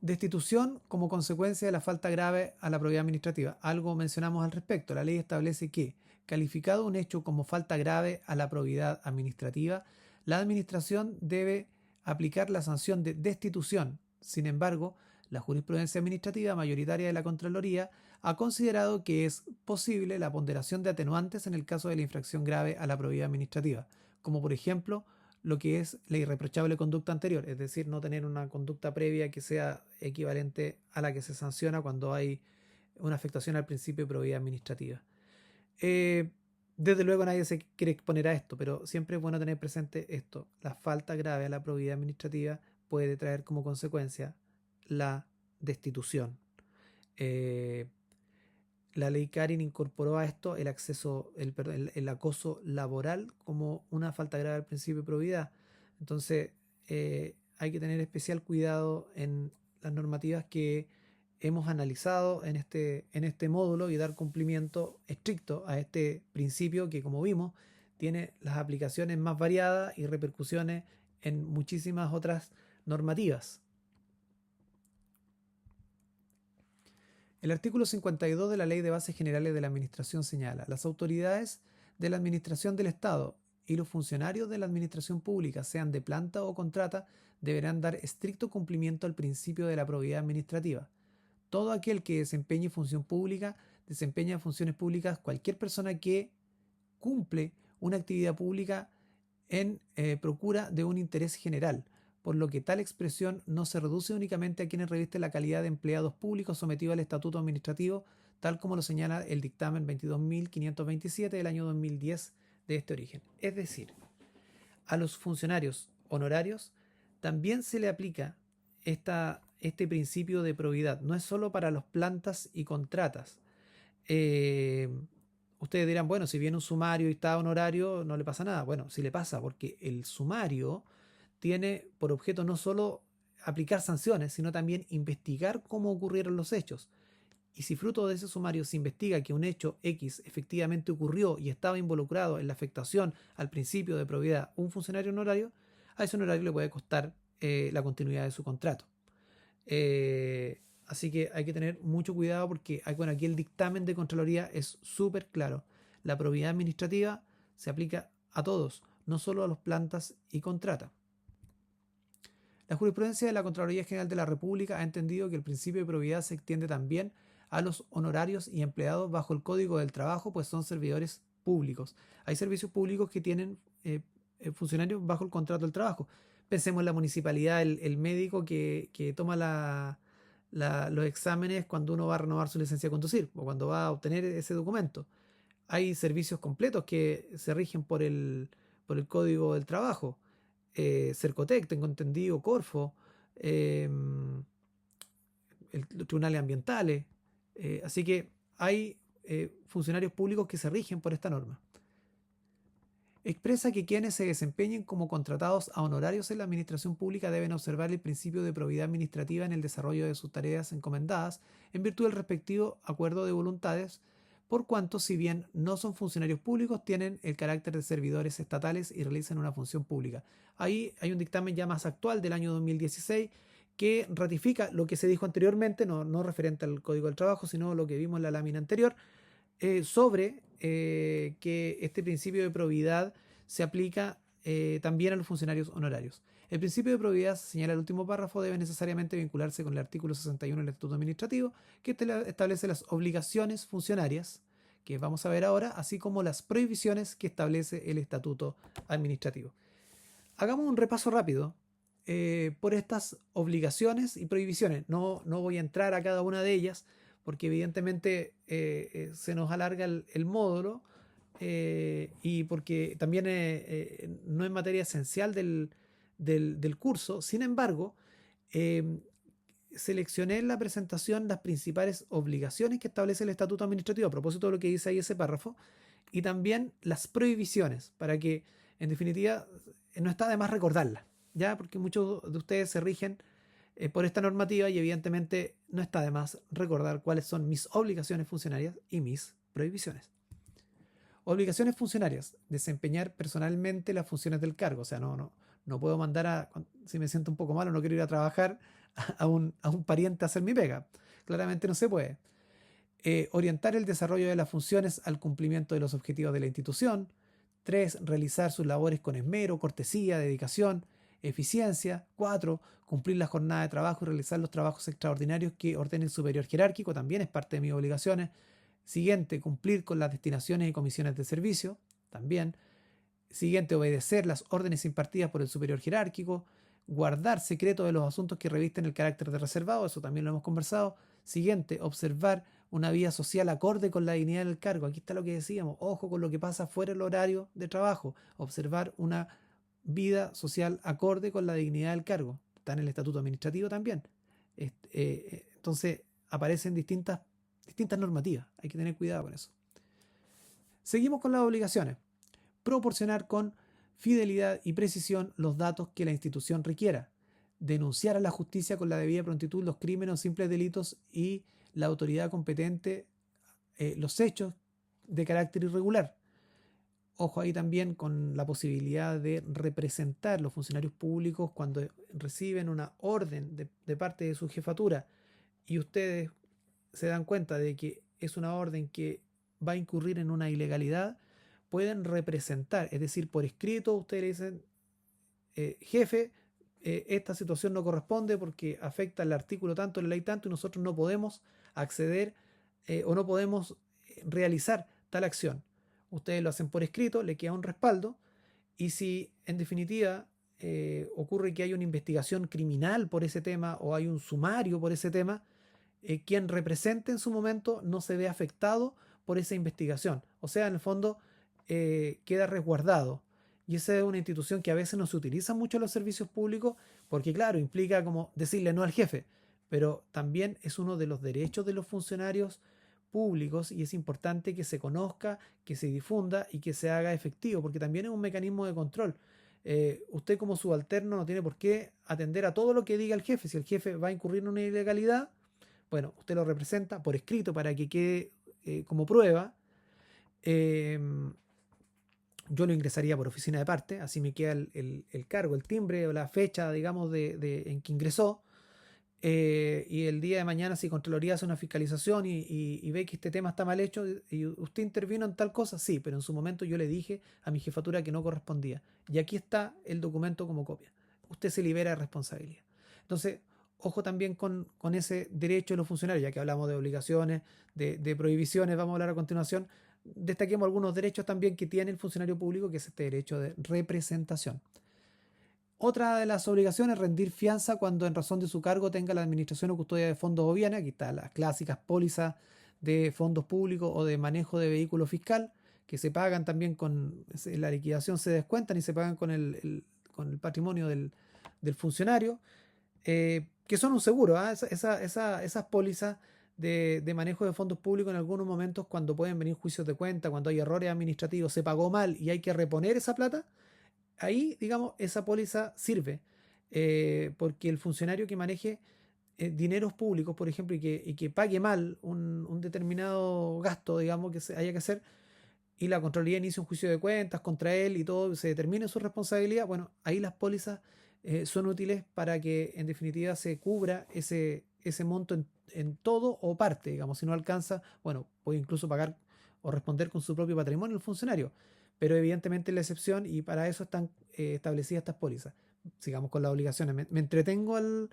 Speaker 1: Destitución como consecuencia de la falta grave a la probidad administrativa. Algo mencionamos al respecto. La ley establece que, calificado un hecho como falta grave a la probidad administrativa, la administración debe aplicar la sanción de destitución. Sin embargo, la jurisprudencia administrativa mayoritaria de la Contraloría ha considerado que es posible la ponderación de atenuantes en el caso de la infracción grave a la probidad administrativa, como por ejemplo lo que es la irreprochable conducta anterior, es decir, no tener una conducta previa que sea equivalente a la que se sanciona cuando hay una afectación al principio de probidad administrativa. Eh, Desde luego nadie se quiere exponer a esto, pero siempre es bueno tener presente esto. La falta grave a la probidad administrativa puede traer como consecuencia la destitución. Eh, la ley Karin incorporó a esto el acoso laboral como una falta grave al principio de probidad. Entonces, hay que tener especial cuidado en las normativas que hemos analizado en este módulo y dar cumplimiento estricto a este principio que, como vimos, tiene las aplicaciones más variadas y repercusiones en muchísimas otras normativas. El artículo 52 de la Ley de Bases Generales de la Administración señala: las autoridades de la Administración del Estado y los funcionarios de la Administración Pública, sean de planta o contrata, deberán dar estricto cumplimiento al principio de la probidad administrativa. Todo aquel que desempeñe función pública, desempeña funciones públicas, cualquier persona que cumple una actividad pública en procura de un interés general, por lo que tal expresión no se reduce únicamente a quienes revisten la calidad de empleados públicos sometidos al estatuto administrativo, tal como lo señala el dictamen 22.527 del año 2010 de este origen. Es decir, a los funcionarios honorarios también se le aplica este principio de probidad. No es solo para los plantas y contratas. Ustedes dirán, bueno, si viene un sumario y está honorario, no le pasa nada. Bueno, sí le pasa, porque el sumario tiene por objeto no solo aplicar sanciones, sino también investigar cómo ocurrieron los hechos. Y si fruto de ese sumario se investiga que un hecho X efectivamente ocurrió y estaba involucrado en la afectación al principio de probidad un funcionario honorario, a ese honorario le puede costar la continuidad de su contrato. Así que hay que tener mucho cuidado porque bueno, aquí el dictamen de Contraloría es súper claro. La probidad administrativa se aplica a todos, no solo a los plantas y contrata. La jurisprudencia de la Contraloría General de la República ha entendido que el principio de probidad se extiende también a los honorarios y empleados bajo el Código del Trabajo, pues son servidores públicos. Hay servicios públicos que tienen funcionarios bajo el contrato del trabajo. Pensemos en la municipalidad, el médico que toma los exámenes cuando uno va a renovar su licencia de conducir o cuando va a obtener ese documento. Hay servicios completos que se rigen por el Código del Trabajo. Cercotec, tengo entendido, Corfo, los tribunales ambientales. Así que hay funcionarios públicos que se rigen por esta norma. Expresa que quienes se desempeñen como contratados a honorarios en la administración pública deben observar el principio de probidad administrativa en el desarrollo de sus tareas encomendadas en virtud del respectivo acuerdo de voluntades, por cuanto, si bien no son funcionarios públicos, tienen el carácter de servidores estatales y realizan una función pública. Ahí hay un dictamen ya más actual del año 2016 que ratifica lo que se dijo anteriormente, no referente al Código del Trabajo, sino lo que vimos en la lámina anterior, sobre que este principio de probidad se aplica también a los funcionarios honorarios. El principio de probidad, señala el último párrafo, debe necesariamente vincularse con el artículo 61 del Estatuto Administrativo, que establece las obligaciones funcionarias, que vamos a ver ahora, así como las prohibiciones que establece el Estatuto Administrativo. Hagamos un repaso rápido por estas obligaciones y prohibiciones. No voy a entrar a cada una de ellas, porque evidentemente se nos alarga el módulo y porque también no es materia esencial del curso. Sin embargo, seleccioné en la presentación las principales obligaciones que establece el Estatuto Administrativo, a propósito de lo que dice ahí ese párrafo, y también las prohibiciones, para que, en definitiva, no está de más recordarlas, ¿ya? Porque muchos de ustedes se rigen por esta normativa y evidentemente no está de más recordar cuáles son mis obligaciones funcionarias y mis prohibiciones. Obligaciones funcionarias: desempeñar personalmente las funciones del cargo. O sea, no puedo mandar si me siento un poco malo, no quiero ir a trabajar a un pariente a hacer mi pega. Claramente no se puede. Orientar el desarrollo de las funciones al cumplimiento de los objetivos de la institución. 3. Realizar sus labores con esmero, cortesía, dedicación, eficiencia. 4. Cumplir la jornada de trabajo y realizar los trabajos extraordinarios que ordene el superior jerárquico, también es parte de mis obligaciones. Siguiente, cumplir con las destinaciones y comisiones de servicio, también. Siguiente, obedecer las órdenes impartidas por el superior jerárquico. Guardar secreto de los asuntos que revisten el carácter de reservado, eso también lo hemos conversado. Siguiente, observar una vida social acorde con la dignidad del cargo. Aquí está lo que decíamos, ojo con lo que pasa fuera del horario de trabajo. Observar una vida social acorde con la dignidad del cargo. Está en el Estatuto Administrativo también. Entonces aparecen distintos distintas normativas. Hay que tener cuidado con eso. Seguimos con las obligaciones. Proporcionar con fidelidad y precisión los datos que la institución requiera. Denunciar a la justicia con la debida prontitud los crímenes o simples delitos y la autoridad competente los hechos de carácter irregular. Ojo ahí también con la posibilidad de representar los funcionarios públicos cuando reciben una orden de parte de su jefatura y ustedes se dan cuenta de que es una orden que va a incurrir en una ilegalidad, pueden representar, es decir, por escrito ustedes le dicen, jefe, esta situación no corresponde porque afecta al artículo tanto, la ley tanto, y nosotros no podemos acceder o no podemos realizar tal acción. Ustedes lo hacen por escrito, le queda un respaldo, y si en definitiva ocurre que hay una investigación criminal por ese tema o hay un sumario por ese tema, quien represente en su momento no se ve afectado por esa investigación. O sea, en el fondo queda resguardado. Y esa es una institución que a veces no se utiliza mucho en los servicios públicos porque, claro, implica como decirle no al jefe, pero también es uno de los derechos de los funcionarios públicos y es importante que se conozca, que se difunda y que se haga efectivo, porque también es un mecanismo de control. Usted como subalterno no tiene por qué atender a todo lo que diga el jefe. Si el jefe va a incurrir en una ilegalidad, bueno, usted lo representa por escrito para que quede como prueba. Yo lo ingresaría por oficina de parte, así me queda el cargo, el timbre o la fecha, digamos, en que ingresó. Y el día de mañana, si Contraloría hace una fiscalización y ve que este tema está mal hecho y usted intervino en tal cosa, sí, pero en su momento yo le dije a mi jefatura que no correspondía. Y aquí está el documento como copia. Usted se libera de responsabilidad. Entonces, ojo también con ese derecho de los funcionarios, ya que hablamos de obligaciones, de prohibiciones, vamos a hablar a continuación. Destaquemos algunos derechos también que tiene el funcionario público, que es este derecho de representación. Otra de las obligaciones es rendir fianza cuando en razón de su cargo tenga la administración o custodia de fondos o bienes. Aquí están las clásicas pólizas de fondos públicos o de manejo de vehículo fiscal, que se pagan también con la liquidación, se descuentan y se pagan con el patrimonio del funcionario, que son un seguro. Esas pólizas de manejo de fondos públicos en algunos momentos, cuando pueden venir juicios de cuenta, cuando hay errores administrativos, se pagó mal y hay que reponer esa plata, ahí, digamos, esa póliza sirve, porque el funcionario que maneje dineros públicos, por ejemplo, y que pague mal un determinado gasto, digamos, que se haya que hacer, y la Contraloría inicia un juicio de cuentas contra él y todo, se determine su responsabilidad, bueno, ahí las pólizas son útiles para que en definitiva se cubra ese monto en todo o parte, digamos, si no alcanza, bueno, puede incluso pagar o responder con su propio patrimonio el funcionario, pero evidentemente es la excepción y para eso están establecidas estas pólizas. Sigamos con las obligaciones. Me entretengo al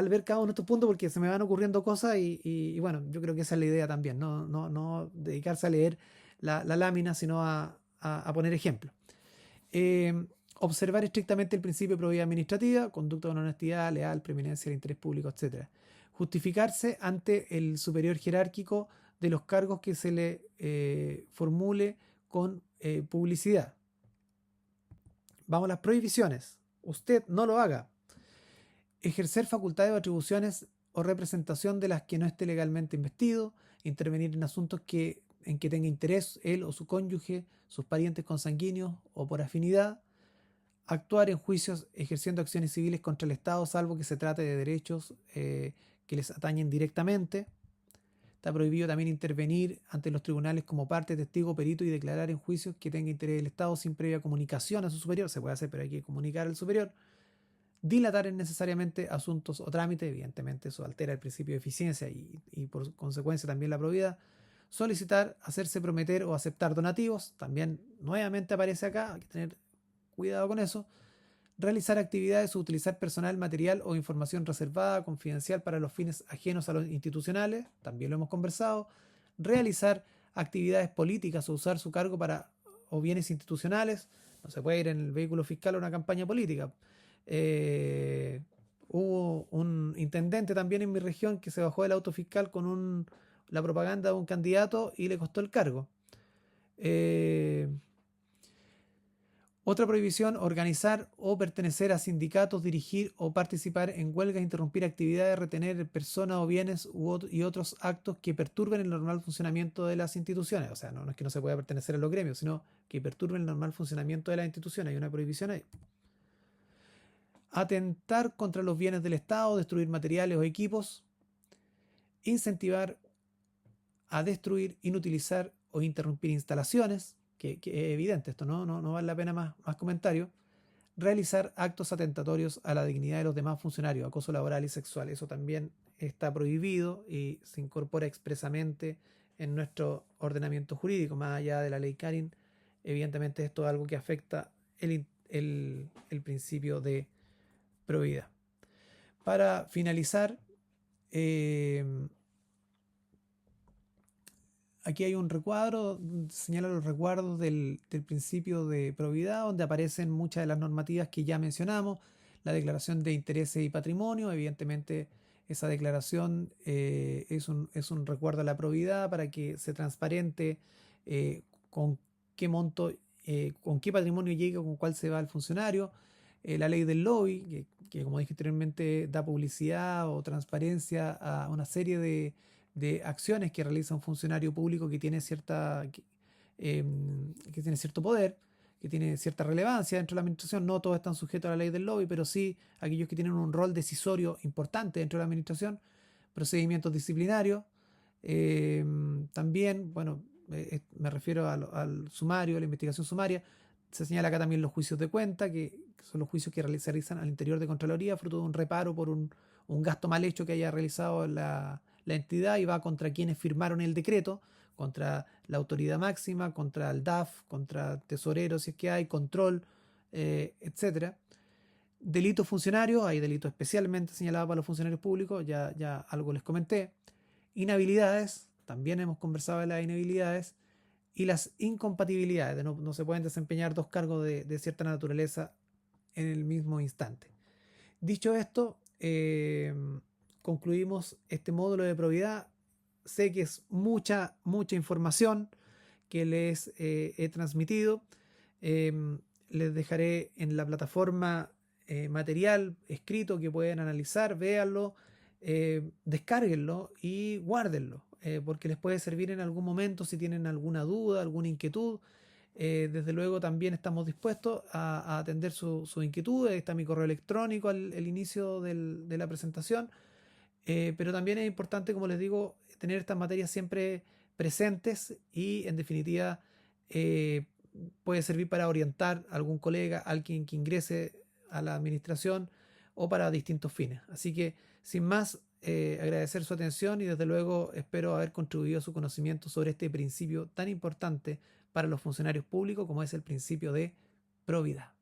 Speaker 1: ver cada uno de estos puntos porque se me van ocurriendo cosas y bueno, yo creo que esa es la idea también, no dedicarse a leer la lámina, sino a poner ejemplos. Observar estrictamente el principio de probidad administrativa, conducta con honestidad, leal, preeminencia del interés público, etc. Justificarse ante el superior jerárquico de los cargos que se le formule con publicidad. Vamos a las prohibiciones. Usted no lo haga. Ejercer facultades o atribuciones o representación de las que no esté legalmente investido, intervenir en asuntos en que tenga interés él o su cónyuge, sus parientes consanguíneos o por afinidad, actuar en juicios ejerciendo acciones civiles contra el Estado, salvo que se trate de derechos que les atañen directamente. Está prohibido también intervenir ante los tribunales como parte, testigo, perito y declarar en juicios que tenga interés del Estado sin previa comunicación a su superior. Se puede hacer, pero hay que comunicar al superior. Dilatar innecesariamente asuntos o trámites, evidentemente eso altera el principio de eficiencia y por consecuencia también la probidad. Solicitar, hacerse prometer o aceptar donativos, también nuevamente aparece acá, hay que tener cuidado con eso. Realizar actividades o utilizar personal, material o información reservada, confidencial para los fines ajenos a los institucionales, también lo hemos conversado. Realizar actividades políticas o usar su cargo para o bienes institucionales, no se puede ir en el vehículo fiscal a una campaña política. Hubo un intendente también en mi región que se bajó del auto fiscal con la propaganda de un candidato y le costó el cargo. Otra prohibición: organizar o pertenecer a sindicatos, dirigir o participar en huelgas, interrumpir actividades, retener personas o bienes y otros actos que perturben el normal funcionamiento de las instituciones. O sea, no es que no se pueda pertenecer a los gremios, sino que perturben el normal funcionamiento de las instituciones. Hay una prohibición ahí. Atentar contra los bienes del Estado, destruir materiales o equipos, incentivar a destruir, inutilizar o interrumpir instalaciones, que es evidente esto, no vale la pena más comentarios. Realizar actos atentatorios a la dignidad de los demás funcionarios, acoso laboral y sexual. Eso también está prohibido y se incorpora expresamente en nuestro ordenamiento jurídico, más allá de la ley Carin. Evidentemente esto es algo que afecta el principio de probidad. Para finalizar, aquí hay un recuadro, señala los recuadros del principio de probidad, donde aparecen muchas de las normativas que ya mencionamos. La declaración de intereses y patrimonio, evidentemente esa declaración es un recuerdo a la probidad para que se transparente con qué monto, con qué patrimonio llega, con cuál se va el funcionario. La ley del lobby, que como dije anteriormente da publicidad o transparencia a una serie de acciones que realiza un funcionario público que tiene que tiene cierto poder, que tiene cierta relevancia dentro de la administración. No todos están sujetos a la ley del lobby, pero sí aquellos que tienen un rol decisorio importante dentro de la administración. Procedimientos disciplinarios. También, bueno, me refiero al sumario, a la investigación sumaria. Se señala acá también los juicios de cuenta, que son los juicios que se realizan al interior de Contraloría, fruto de un reparo por un gasto mal hecho que haya realizado la entidad, y va contra quienes firmaron el decreto, contra la autoridad máxima, contra el DAF, contra tesoreros si es que hay, control, etcétera. Delitos funcionarios: hay delitos especialmente señalados para los funcionarios públicos, ya algo les comenté. Inhabilidades: también hemos conversado de las inhabilidades. Y las incompatibilidades: no se pueden desempeñar dos cargos de cierta naturaleza en el mismo instante. Dicho esto, concluimos este módulo de probidad. Sé que es mucha información que les he transmitido. Les dejaré en la plataforma material escrito que pueden analizar, véanlo, descárguenlo y guárdenlo, porque les puede servir en algún momento si tienen alguna duda, alguna inquietud. Desde luego también estamos dispuestos a atender sus inquietudes. Está mi correo electrónico al inicio de la presentación. Pero también es importante, como les digo, tener estas materias siempre presentes y, en definitiva, eh, puede servir para orientar a algún colega, a alguien que ingrese a la administración o para distintos fines. Así que, sin más, agradecer su atención y desde luego espero haber contribuido a su conocimiento sobre este principio tan importante para los funcionarios públicos como es el principio de probidad.